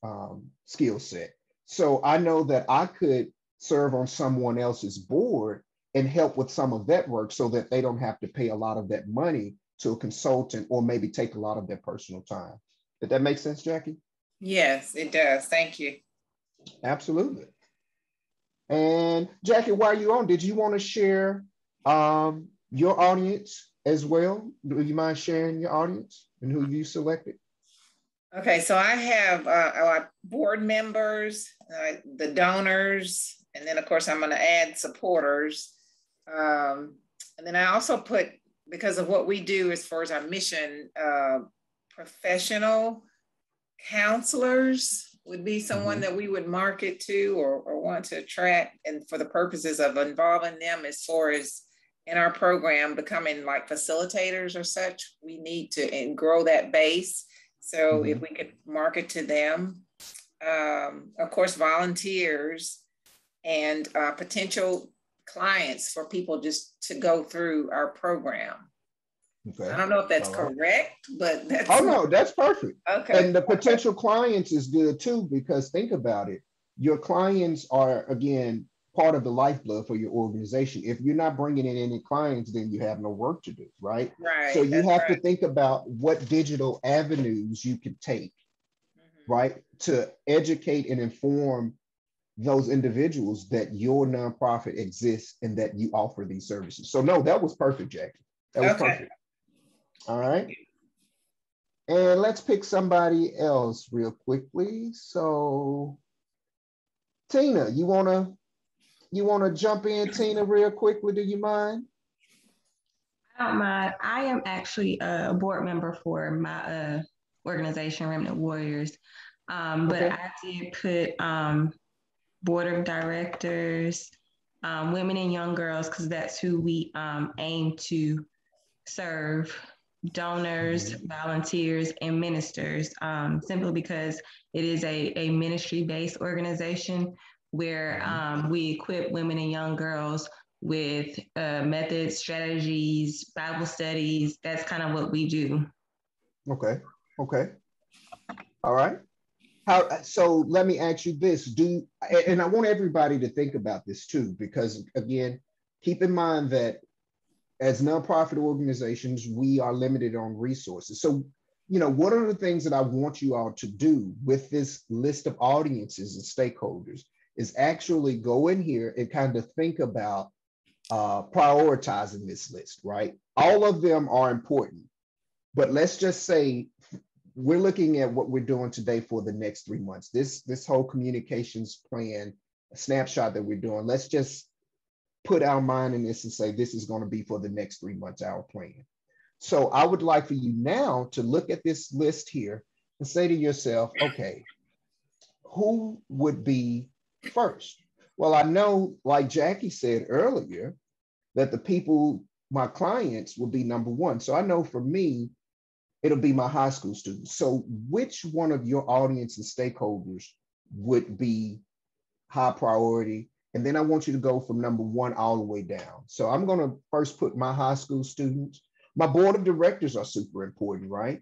skill set. So I know that I could serve on someone else's board and help with some of that work so that they don't have to pay a lot of that money to a consultant or maybe take a lot of their personal time. Did that make sense, Jackie? Yes, it does. Thank you. Absolutely. And Jackie, while you're on, did you want to share your audience as well? Do you mind sharing your audience and who you selected? Okay, so I have our board members, the donors, and then of course I'm going to add supporters. And then I also put, because of what we do as far as our mission, professional counselors would be someone that we would market to or want to attract, and for the purposes of involving them as far as in our program becoming like facilitators or such, we need to grow that base. So if we could market to them, of course, volunteers and potential clients for people just to go through our program. Okay. I don't know if that's correct, but that's... Oh, no, that's perfect. Okay. And the potential clients is good too, because think about it. Your clients are, again, part of the lifeblood for your organization. If you're not bringing in any clients, then you have no work to do, right? Right. So you have to think about what digital avenues you can take, right, to educate and inform those individuals that your nonprofit exists and that you offer these services. So no, that was perfect, Jackie. That was perfect. All right. And let's pick somebody else real quickly. So Tina, you wanna jump in, Tina, real quickly? Do you mind? I don't mind. I am actually a board member for my organization, Remnant Warriors. But I did put board of directors, women and young girls, because that's who we aim to serve, donors, volunteers, and ministers, simply because it is a ministry-based organization where we equip women and young girls with methods, strategies, Bible studies. That's kind of what we do. Okay. All right. So let me ask you this, and I want everybody to think about this too, because again, keep in mind that as nonprofit organizations, we are limited on resources. So, one of the things that I want you all to do with this list of audiences and stakeholders is actually go in here and kind of think about prioritizing this list, right? All of them are important, but let's just say we're looking at what we're doing today for the next 3 months. This whole communications plan, a snapshot that we're doing, let's just put our mind in this and say, this is going to be for the next 3 months, our plan. So I would like for you now to look at this list here and say to yourself, okay, who would be first? Well, I know, like Jackie said earlier, that the people, my clients, will be number one. So I know for me, it'll be my high school students. So which one of your audience and stakeholders would be high priority? And then I want you to go from number one all the way down. So I'm going to first put my high school students. My board of directors are super important, right?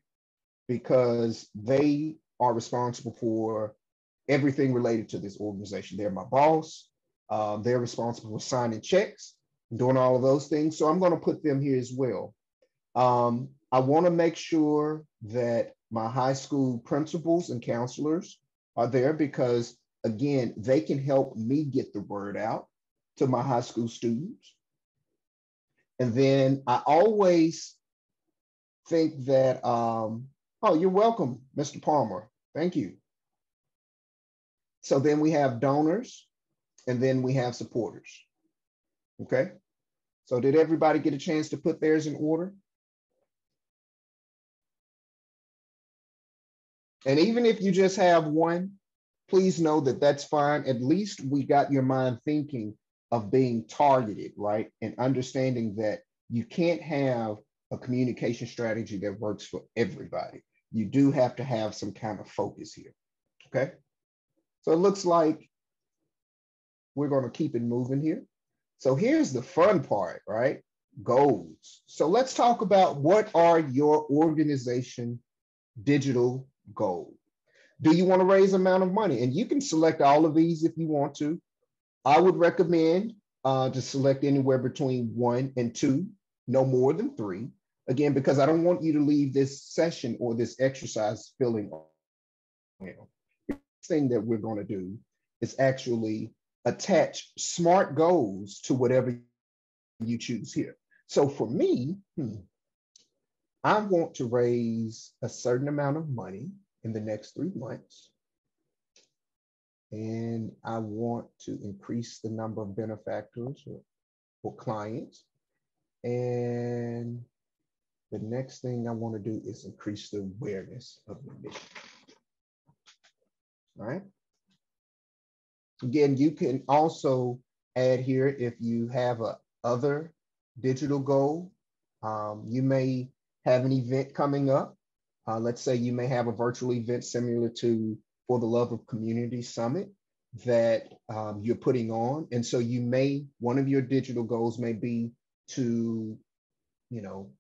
Because they are responsible for everything related to this organization. They're my boss. They're responsible for signing checks, doing all of those things. So I'm going to put them here as well. I want to make sure that my high school principals and counselors are there because, again, they can help me get the word out to my high school students. And then I always think that, oh, you're welcome, Mr. Palmer. Thank you. So then we have donors and then we have supporters. Okay. So did everybody get a chance to put theirs in order? And even if you just have one, please know that that's fine. At least we got your mind thinking of being targeted, right? And understanding that you can't have a communication strategy that works for everybody. You do have to have some kind of focus here, okay? So it looks like we're gonna keep it moving here. So here's the fun part, right? Goals. So let's talk about what are your organization digital goals. Do you want to raise amount of money? And you can select all of these if you want to. I would recommend to select anywhere between 1 and 2, no more than 3. Again, because I don't want you to leave this session or this exercise feeling, you know, the thing that we're going to do is actually attach SMART goals to whatever you choose here. So for me, I want to raise a certain amount of money in the next 3 months. And I want to increase the number of benefactors or clients. And the next thing I want to do is increase the awareness of the mission. All right. Again, you can also add here if you have a other digital goal. You may have an event coming up. Let's say you may have a virtual event similar to For the Love of Community Summit that you're putting on. And so you may, one of your digital goals may be to, you know,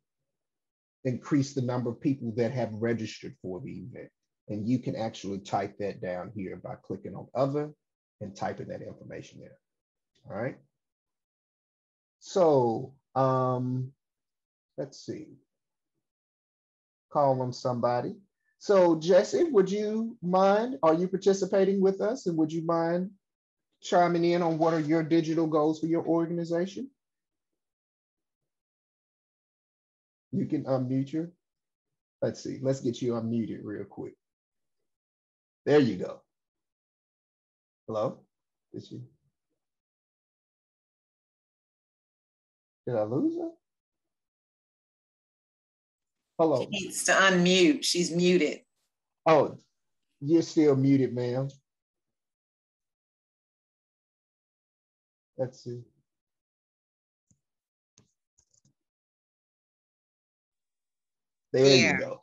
increase the number of people that have registered for the event. And you can actually type that down here by clicking on Other and typing that information there. All right. So let's see. Call on somebody. So Jesse, would you mind, are you participating with us? And would you mind chiming in on what are your digital goals for your organization? You can unmute you. Let's see, let's get you unmuted real quick. There you go. Hello? Did I lose her? Hello. She needs to unmute. She's muted. Oh, you're still muted, ma'am. Let's see. There you go.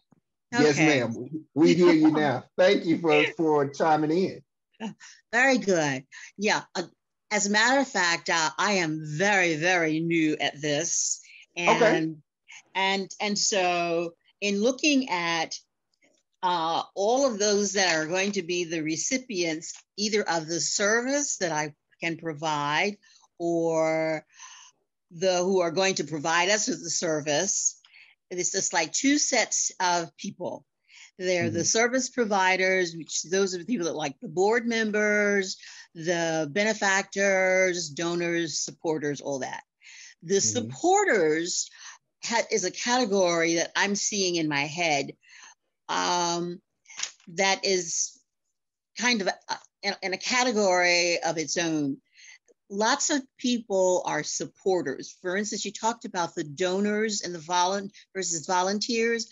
Okay. Yes, ma'am. We hear you now. Thank you for chiming in. Very good. Yeah. As a matter of fact, I am very, very new at this. And, okay. And so in looking at all of those that are going to be the recipients, either of the service that I can provide or who are going to provide us with the service, it's just like two sets of people. They're the service providers, which those are the people that like the board members, the benefactors, donors, supporters, all that. The supporters is a category that I'm seeing in my head that is kind of in a category of its own. Lots of people are supporters. For instance, you talked about the donors and the versus volunteers.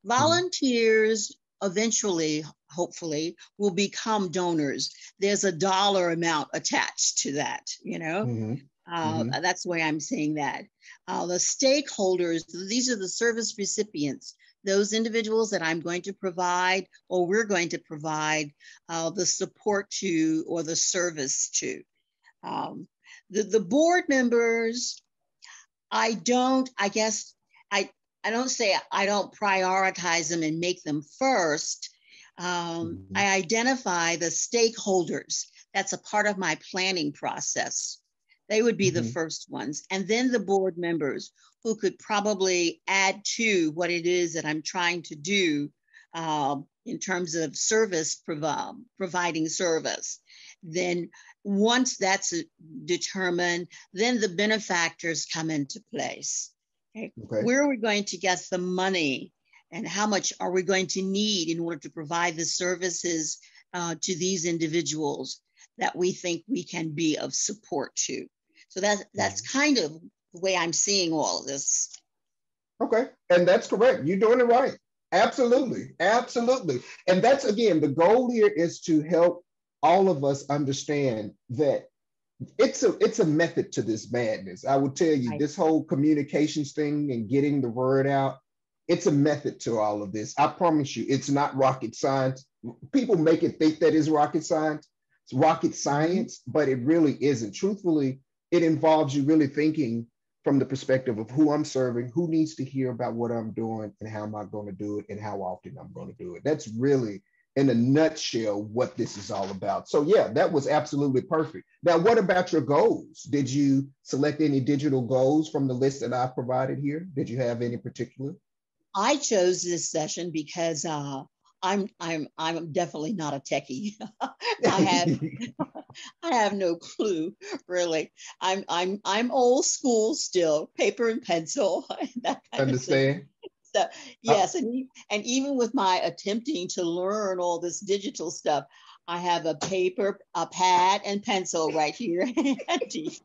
Volunteers eventually, hopefully, will become donors. There's a dollar amount attached to that, you know? That's the way I'm saying that. The stakeholders, these are the service recipients, those individuals that I'm going to provide or we're going to provide the support to or the service to. The board members, I don't say I don't prioritize them and make them first. I identify the stakeholders. That's a part of my planning process. They would be the first ones. And then the board members who could probably add to what it is that I'm trying to do in terms of service, providing service. Then once that's determined, then the benefactors come into place. Okay. Where are we going to get the money and how much are we going to need in order to provide the services to these individuals that we think we can be of support to? So that's kind of the way I'm seeing all of this. Okay, and that's correct. You're doing it right. Absolutely, absolutely. And that's, again, the goal here is to help all of us understand that it's a method to this madness. I will tell you, this whole communications thing and getting the word out, it's a method to all of this. I promise you, it's not rocket science. People make it think that is rocket science. It's rocket science, but it really isn't. Truthfully, it involves you really thinking from the perspective of who I'm serving, who needs to hear about what I'm doing, and how am I going to do it, and how often I'm going to do it. That's really in a nutshell what this is all about. So yeah, that was absolutely perfect. Now, what about your goals? Did you select any digital goals from the list that I provided here? Did you have any particular? I chose this session because I'm definitely not a techie. I have no clue, really. I'm old school still, paper and pencil, that kind Understand. of thing. So yes, and even with my attempting to learn all this digital stuff, I have a paper, a pad, and pencil right here handy.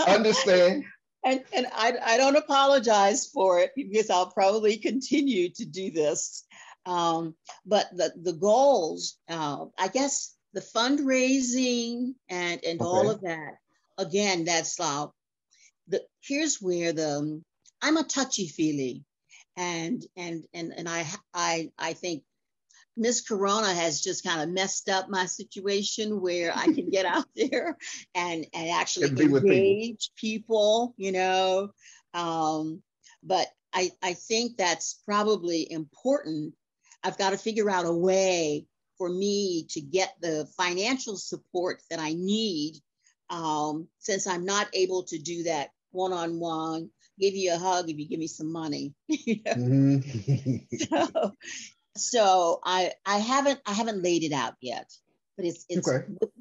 Understand. And I don't apologize for it because I'll probably continue to do this. But the goals, I guess the fundraising and all of that, again, that's here's where I'm a touchy-feely. And I think Miss Corona has just kind of messed up my situation where I can get out there and actually engage people, you know. But I think that's probably important. I've got to figure out a way for me to get the financial support that I need, since I'm not able to do that one-on-one, give you a hug if you give me some money. You know? Mm-hmm. So I haven't laid it out yet, but it's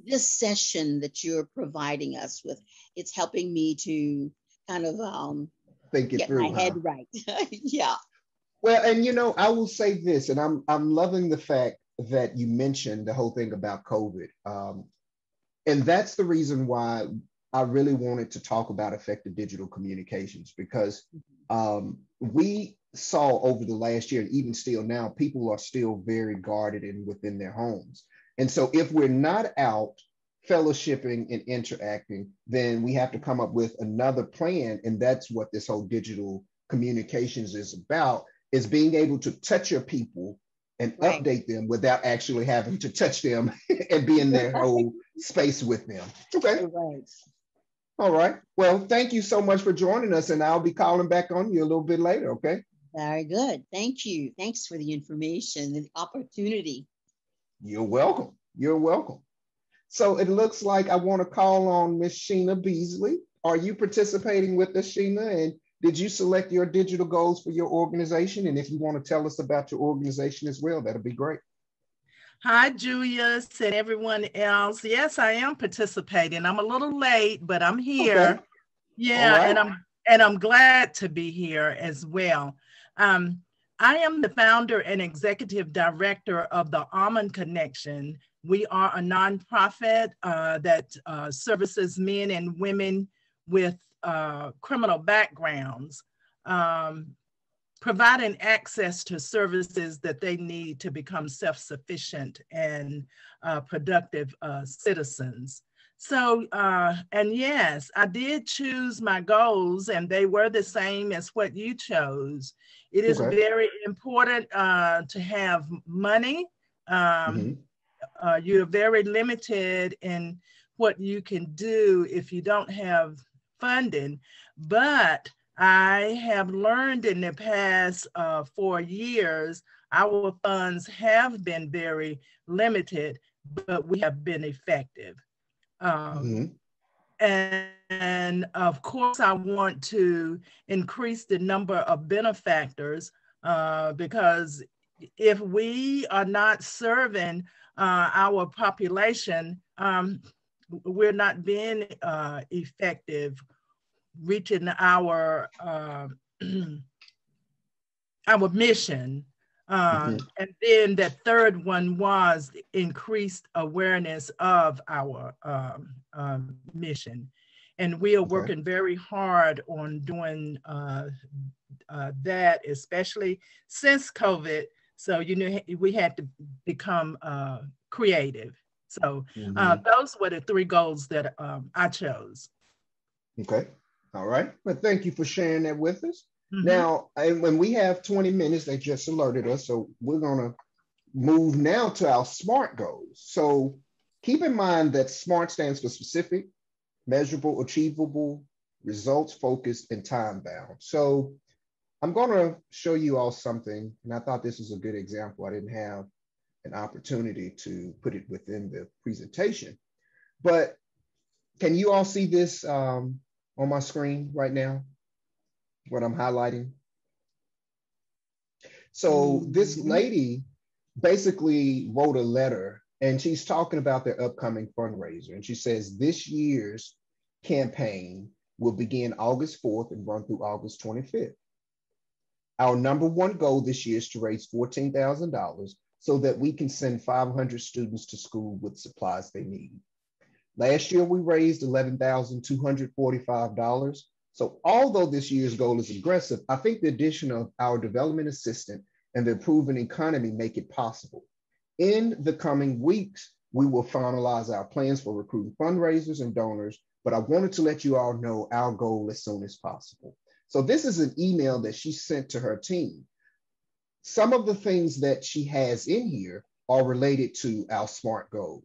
this session that you're providing us with, it's helping me to kind of think it get through, my head right. Yeah. Well, and you know, I will say this, and I'm loving the fact that you mentioned the whole thing about COVID, and that's the reason why I really wanted to talk about effective digital communications, because we saw over the last year, and even still now, people are still very guarded and within their homes. And so if we're not out fellowshipping and interacting, then we have to come up with another plan. And that's what this whole digital communications is about, is being able to touch your people and update them without actually having to touch them and be in their whole space with them. Okay. Right. All right. Well, thank you so much for joining us, and I'll be calling back on you a little bit later, okay? Very good. Thank you. Thanks for the information and the opportunity. You're welcome. You're welcome. So it looks like I want to call on Miss Sheena Beasley. Are you participating with us, Sheena? And did you select your digital goals for your organization? And if you want to tell us about your organization as well, that'll be great. Hi, Julius and everyone else. Yes, I am participating. I'm a little late, but I'm here. Okay. Yeah, right. and I'm glad to be here as well. I am the founder and executive director of the Almond Connection. We are a nonprofit that services men and women with criminal backgrounds, providing access to services that they need to become self-sufficient and productive citizens. So, and yes, I did choose my goals, and they were the same as what you chose. It is very important to have money. You're very limited in what you can do if you don't have funding, but I have learned in the past 4 years, our funds have been very limited, but we have been effective. And of course, I want to increase the number of benefactors because if we are not serving our population, we're not being effective reaching our mission. And then the third one was increased awareness of our mission. And we are working very hard on doing that, especially since COVID. So, you know, we had to become creative. So those were the 3 goals that I chose. Okay. All right. Well, thank you for sharing that with us. Now, and when we have 20 minutes, they just alerted us. So we're going to move now to our SMART goals. So keep in mind that SMART stands for specific, measurable, achievable, results focused, and time bound. So I'm going to show you all something. And I thought this was a good example. I didn't have an opportunity to put it within the presentation. But can you all see this on my screen right now, what I'm highlighting? So this lady basically wrote a letter, and she's talking about their upcoming fundraiser. And she says this year's campaign will begin August 4th and run through August 25th. Our number one goal this year is to raise $14,000 so that we can send 500 students to school with supplies they need. Last year, we raised $11,245. So although this year's goal is aggressive, I think the addition of our development assistant and the improving economy make it possible. In the coming weeks, we will finalize our plans for recruiting fundraisers and donors, but I wanted to let you all know our goal as soon as possible. So this is an email that she sent to her team. Some of the things that she has in here are related to our SMART goal,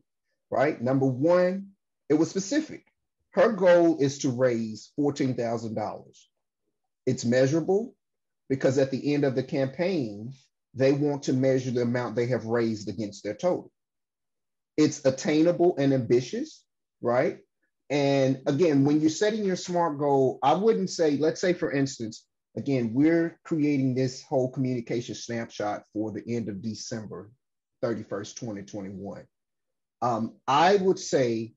right? Number one, it was specific. Her goal is to raise $14,000. It's measurable because at the end of the campaign, they want to measure the amount they have raised against their total. It's attainable and ambitious, right? And again, when you're setting your SMART goal, I wouldn't say, let's say for instance, again, we're creating this whole communication snapshot for the end of December 31st, 2021. I would say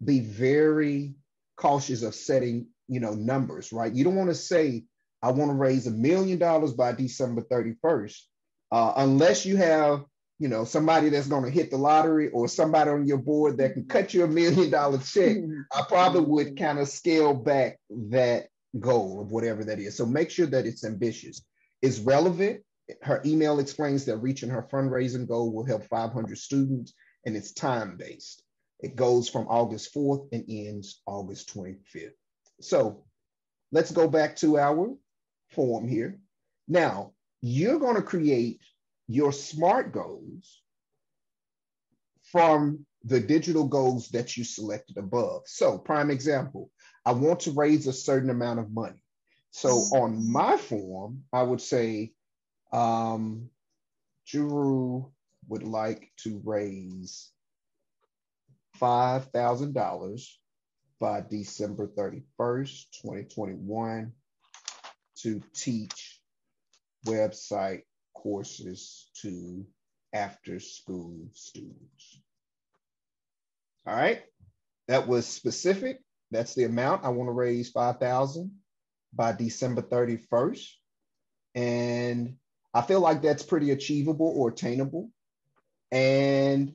be very cautious of setting, numbers, right? You don't want to say, I want to raise $1 million by December 31st, unless you have, somebody that's going to hit the lottery or somebody on your board that can cut you $1 million check. I probably would kind of scale back that goal of whatever that is. So make sure that it's ambitious. It's relevant. Her email explains that reaching her fundraising goal will help 500 students, and it's time-based. It goes from August 4th and ends August 25th. So let's go back to our form here. Now, you're going to create your SMART goals from the digital goals that you selected above. So prime example, I want to raise a certain amount of money. So on my form, I would say, JURU would like to raise $5,000 by December 31st, 2021 to teach website courses to after-school students. All right, that was specific. That's the amount. I want to raise $5,000 by December 31st. And I feel like that's pretty achievable or attainable. And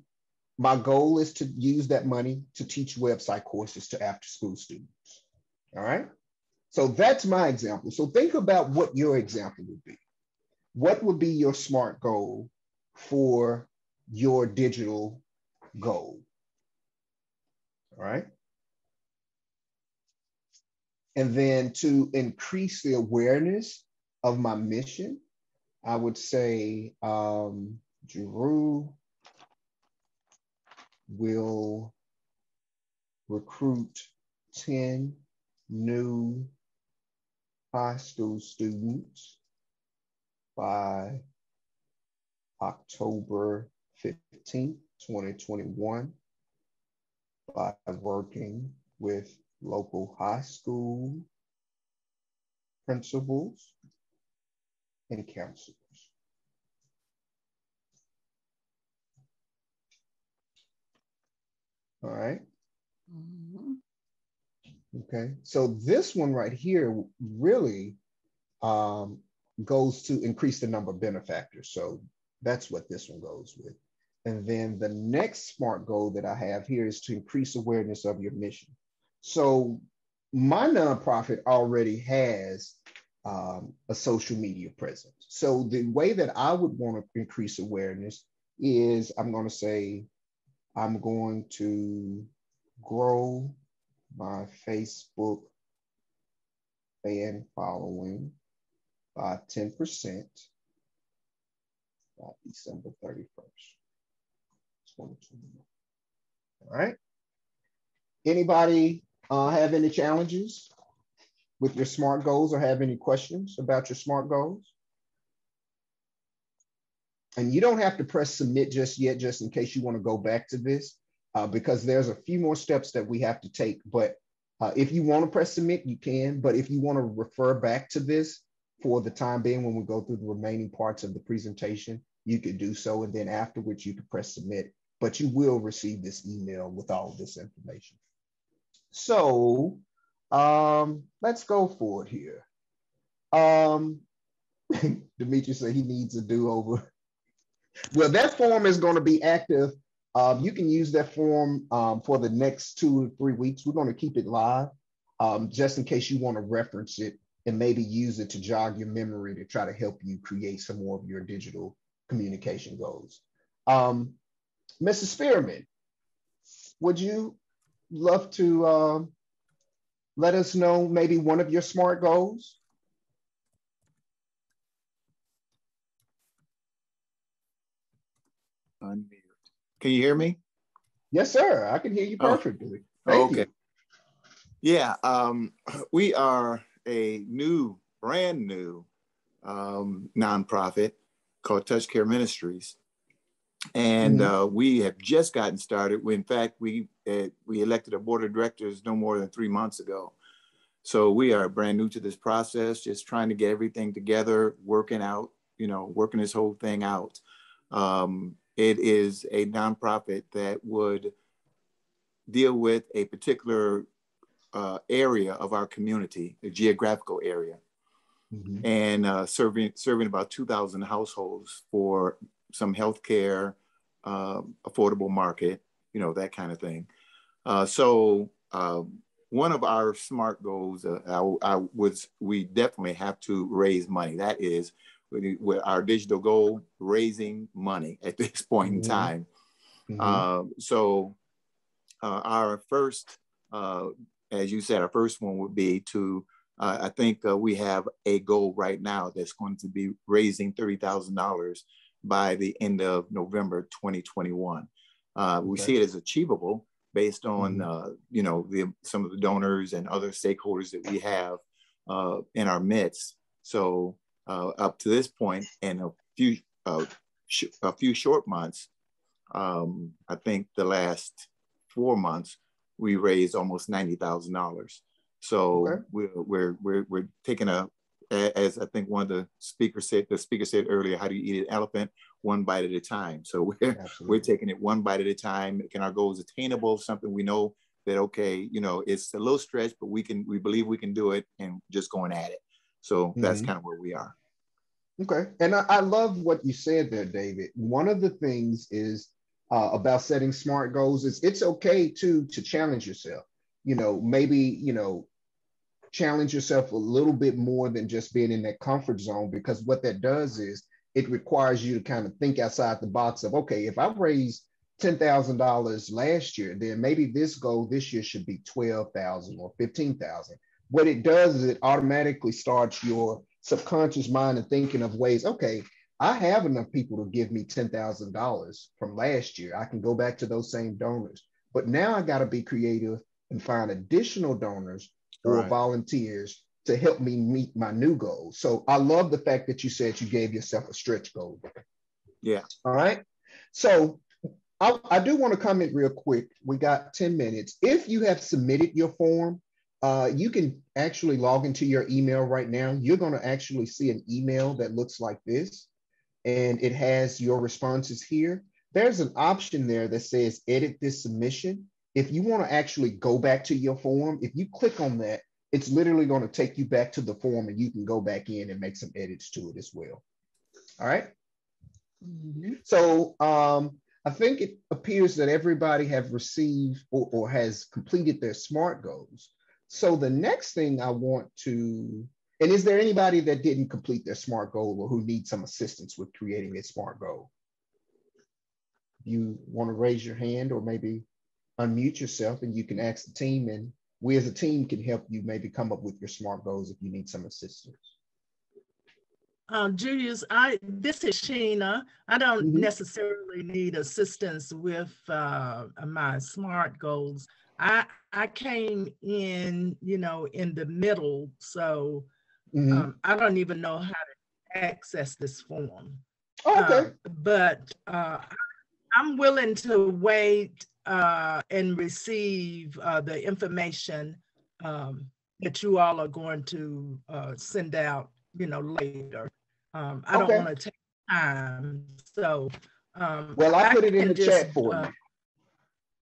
my goal is to use that money to teach website courses to after-school students. All right, so that's my example. So think about what your example would be. What would be your SMART goal for your digital goal? All right. And then to increase the awareness of my mission, I would say JURU will recruit 10 new high school students by October 15th, 2021 by working with local high school principals and counselors. All right. Okay, so this one right here really goes to increase the number of benefactors. So that's what this one goes with. And then the next SMART goal that I have here is to increase awareness of your mission. So my nonprofit already has a social media presence. So the way that I would want to increase awareness is I'm going to say, I'm going to grow my Facebook fan following by 10% by December 31st, 2021. All right. Anybody have any challenges with your SMART goals or have any questions about your SMART goals? And you don't have to press submit just yet, just in case you want to go back to this, because there's a few more steps that we have to take. But if you want to press submit, you can. But if you want to refer back to this for the time being, when we go through the remaining parts of the presentation, you could do so. And then afterwards, you could press submit. But you will receive this email with all of this information. So let's go for it here. Demetri said he needs a do-over. Well, that form is going to be active. You can use that form for the next 2 or 3 weeks. We're going to keep it live just in case you want to reference it and maybe use it to jog your memory to try to help you create some more of your digital communication goals. Mrs. Spearman, would you love to let us know maybe one of your SMART goals? Unmute. Can you hear me? Yes, sir. I can hear you perfectly. Thank you. Yeah, we are a brand new nonprofit called Touch Care Ministries. And we have just gotten started. In fact, we elected a board of directors no more than 3 months ago. So we are brand new to this process, just trying to get everything together, working this whole thing out. It is a nonprofit that would deal with a particular area of our community, a geographical area, and serving about 2,000 households for some healthcare, affordable market, that kind of thing. So one of our SMART goals, we definitely have to raise money. That is with our digital goal, raising money at this point in time. So our first, as you said, our first one would be to, I think we have a goal right now that's going to be raising $30,000 by the end of November 2021. We see it as achievable based on some of the donors and other stakeholders that we have in our midst. So up to this point, in a few short months, I think the last 4 months, we raised almost $90,000. So we're taking as I think one of the speaker said earlier, how do you eat an elephant? One bite at a time. So we're taking it one bite at a time, making our goals attainable, something we know that, okay, it's a little stretch, but we believe we can do it, and just going at it. So that's kind of where we are. Okay. And I love what you said there, David. One of the things is about setting SMART goals is it's okay to challenge yourself. Maybe, challenge yourself a little bit more than just being in that comfort zone, because what that does is it requires you to kind of think outside the box of, okay, if I raised $10,000 last year, then maybe this goal this year should be 12,000 or 15,000. What it does is it automatically starts your subconscious mind and thinking of ways, okay, I have enough people to give me $10,000 from last year. I can go back to those same donors, but now I got to be creative and find additional donors or volunteers to help me meet my new goals. So I love the fact that you said you gave yourself a stretch goal. Yeah. All right. So I do want to comment real quick. We got 10 minutes. If you have submitted your form, you can actually log into your email right now. You're going to actually see an email that looks like this, and it has your responses here. There's an option there that says edit this submission. If you want to actually go back to your form, if you click on that, it's literally going to take you back to the form, and you can go back in and make some edits to it as well. All right. So I think it appears that everybody have received or has completed their SMART goals. So the next thing I want to, and is there anybody that didn't complete their SMART goal or who needs some assistance with creating a SMART goal? You want to raise your hand or maybe unmute yourself, and you can ask the team, and we as a team can help you maybe come up with your SMART goals if you need some assistance. Julius, this is Sheena. I don't necessarily need assistance with my SMART goals. I came in, in the middle, so I don't even know how to access this form. Okay. But I'm willing to wait and receive the information that you all are going to send out, later. I don't want to take time. So, well, I put it in the chat for you.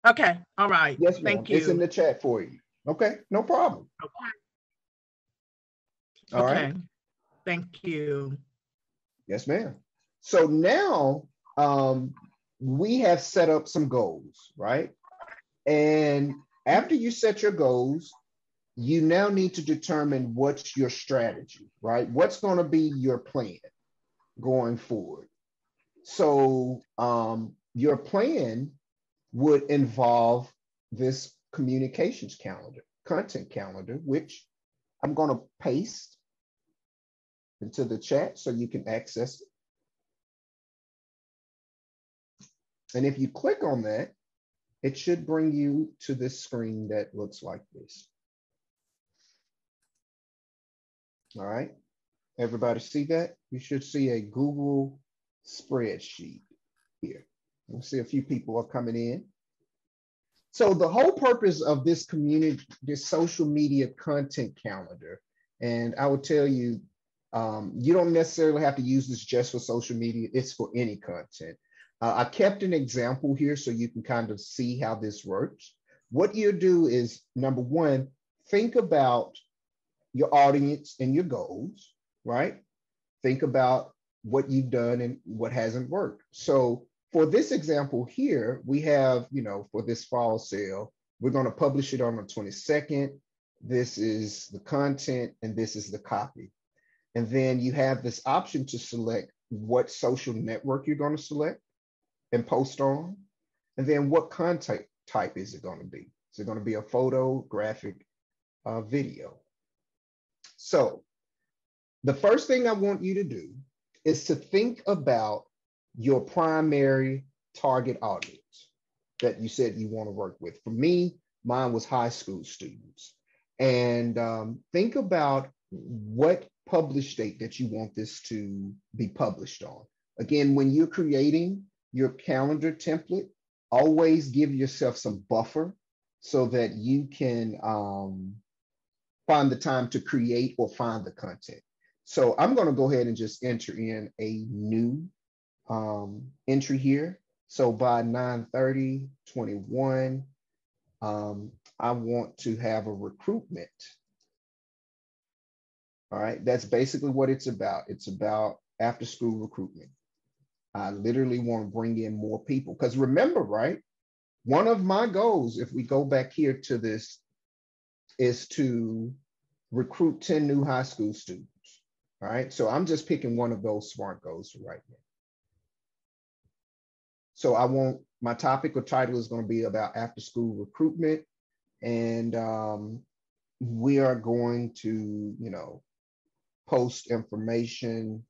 Okay. All right. Yes, ma'am. Thank you. It's in the chat for you. Okay. No problem. Okay. All right. Thank you. Yes, ma'am. So now we have set up some goals, right? And after you set your goals, you now need to determine what's your strategy, right? What's going to be your plan going forward? So your plan would involve this communications calendar, content calendar, which I'm going to paste into the chat so you can access it. And if you click on that, it should bring you to this screen that looks like this. All right, everybody see that? You should see a Google spreadsheet here. We'll see a few people are coming in. So the whole purpose of this community, this social media content calendar, and I would tell you, you don't necessarily have to use this just for social media, it's for any content. I kept an example here so you can kind of see how this works. What you do is, number one, think about your audience and your goals, right? Think about what you've done and what hasn't worked. So for this example here, we have, for this fall sale, we're going to publish it on the 22nd. This is the content and this is the copy. And then you have this option to select what social network you're going to select and post on. And then what content type is it going to be? Is it going to be a photo, graphic, video? So the first thing I want you to do is to think about your primary target audience that you said you want to work with. For me, mine was high school students. And think about what publish date that you want this to be published on. Again, when you're creating your calendar template, always give yourself some buffer so that you can find the time to create or find the content. So I'm going to go ahead and just enter in a new entry here. So by 9/30/21, I want to have a recruitment. All right, that's basically what it's about. It's about after school recruitment. I literally want to bring in more people because remember, right? One of my goals, if we go back here to this, is to recruit 10 new high school students. All right, so I'm just picking one of those SMART goals for right now. So I want my topic or title is going to be about after school recruitment. And we are going to, post information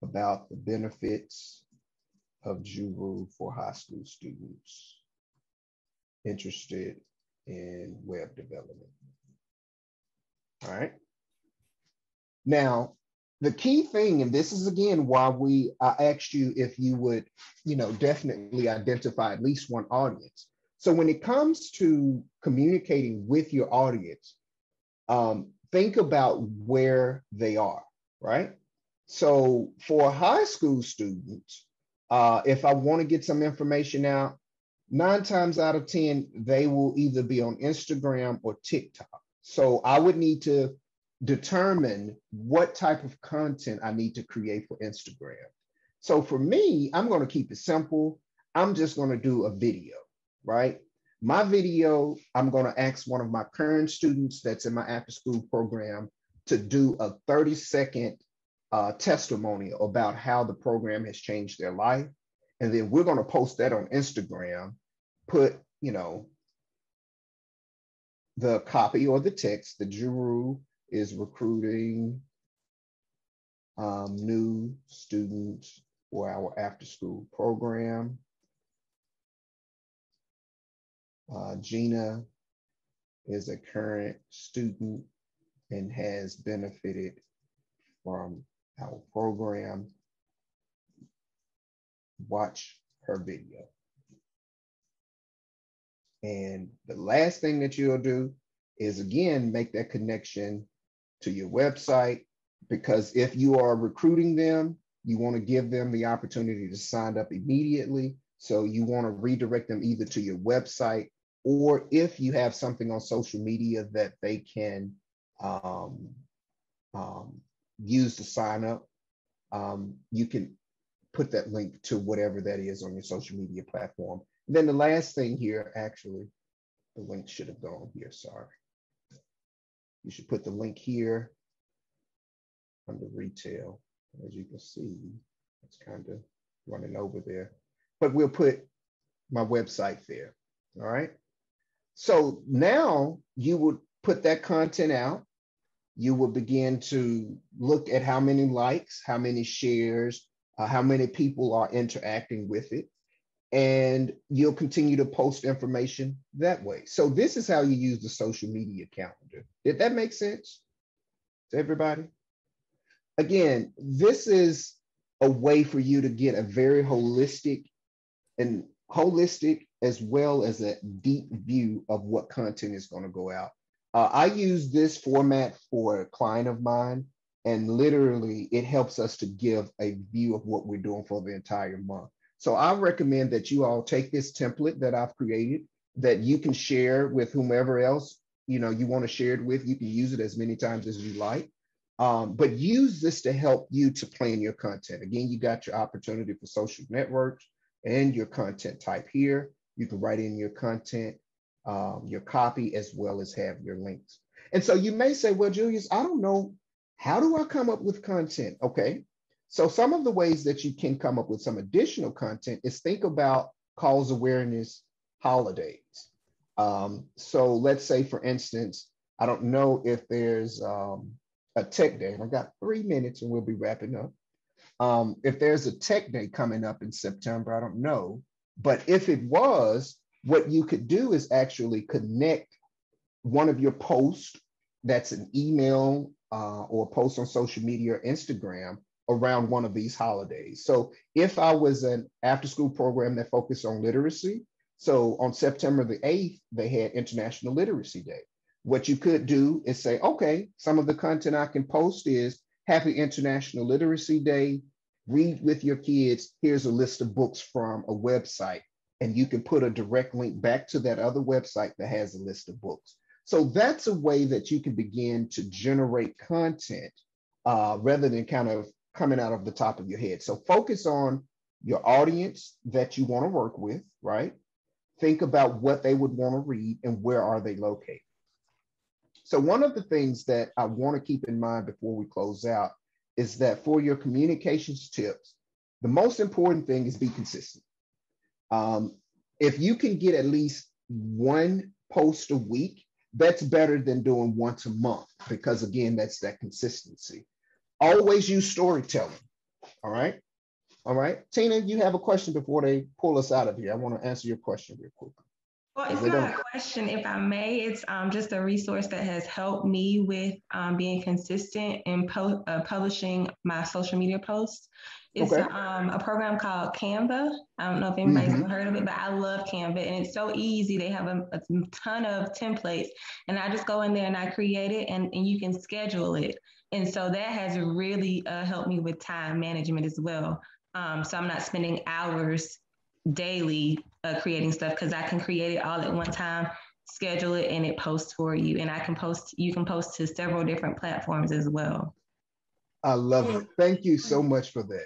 about the benefits of JURU for high school students interested in web development. All right. Now, the key thing, and this is again why I asked you if you would, definitely identify at least one audience. So when it comes to communicating with your audience, think about where they are, right? So for high school students, if I want to get some information out, 9 times out of 10, they will either be on Instagram or TikTok. So I would need to determine what type of content I need to create for Instagram. So for me, I'm going to keep it simple. I'm just going to do a video, right? My video, I'm going to ask one of my current students that's in my after school program to do a 30-second testimonial about how the program has changed their life. And then we're going to post that on Instagram, put, the copy or the text, the JURU is recruiting new students for our after school program. Gina is a current student and has benefited from our program. watch her video. And the last thing that you'll do is, again, make that connection to your website, because if you are recruiting them, you want to give them the opportunity to sign up immediately. So you want to redirect them either to your website, or if you have something on social media that they can use to sign up, you can put that link to whatever that is on your social media platform. And then the last thing here, actually, the link should have gone here, sorry. You should put the link here under retail. As you can see, it's kind of running over there, but we'll put my website there, all right? So now you would put that content out. You will begin to look at how many likes, how many shares, how many people are interacting with it, and you'll continue to post information that way. So this is how you use the social media calendar. Did that make sense to everybody? Again, this is a way for you to get a very holistic as well as a deep view of what content is going to go out. I use this format for a client of mine, and literally it helps us to give a view of what we're doing for the entire month. So I recommend that you all take this template that I've created, that you can share with whomever else you want to share it with. You can use it as many times as you like, but use this to help you to plan your content. Again, you got your opportunity for social networks and your content type here. You can write in your content, your copy, as well as have your links. And so you may say, well, Julius, I don't know, how do I come up with content? Okay, so some of the ways that you can come up with some additional content is think about cause awareness holidays. So let's say, for instance, I don't know if there's a tech day, and I've got 3 minutes and we'll be wrapping up. If there's a tech day coming up in September, I don't know. But if it was, what you could do is actually connect one of your posts that's an email or post on social media or Instagram around one of these holidays. So if I was an after-school program that focused on literacy, so on September the 8th, they had International Literacy Day. What you could do is say, okay, some of the content I can post is Happy International Literacy Day, read with your kids, here's a list of books from a website, and you can put a direct link back to that other website that has a list of books. So that's a way that you can begin to generate content rather than kind of coming out of the top of your head. So focus on your audience that you want to work with, right? Think about what they would want to read and where are they located. So one of the things that I want to keep in mind before we close out is that for your communications tips, the most important thing is be consistent. If you can get at least one post a week, that's better than doing once a month, because again, that's that consistency. Always use storytelling. All right. All right. Tina, you have a question before they pull us out of here. I want to answer your question real quick. Well, it's not a question, if I may. It's just a resource that has helped me with being consistent in publishing my social media posts. It's a program called Canva. I don't know if anybody's ever heard of it, but I love Canva, and it's so easy. They have a ton of templates, and I just go in there and I create it, and you can schedule it. And so that has really helped me with time management as well. So I'm not spending hours daily creating stuff, because I can create it all at one time, schedule it, and it posts for you. And you can post to several different platforms as well. I love it. Thank you so much for that.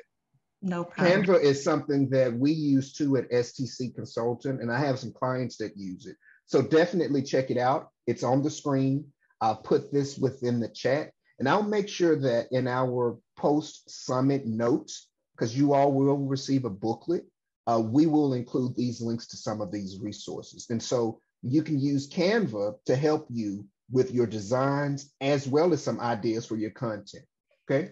No problem. Canva is something that we use too at STC Consultant, and I have some clients that use it. So definitely check it out. It's on the screen. I'll put this within the chat, and I'll make sure that in our post summit notes, because you all will receive a booklet, we will include these links to some of these resources. And so you can use Canva to help you with your designs as well as some ideas for your content, okay?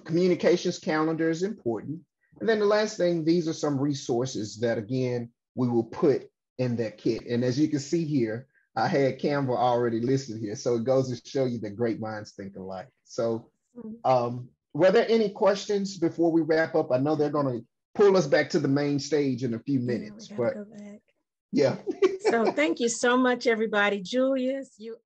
Communications calendar is important. And then the last thing, these are some resources that, again, we will put in that kit. And as you can see here, I had Canva already listed here. So it goes to show you that great minds think alike. So were there any questions before we wrap up? I know they're going to pull us back to the main stage in a few minutes. Yeah, we gotta go back. Yeah. So thank you so much, everybody. Julius, you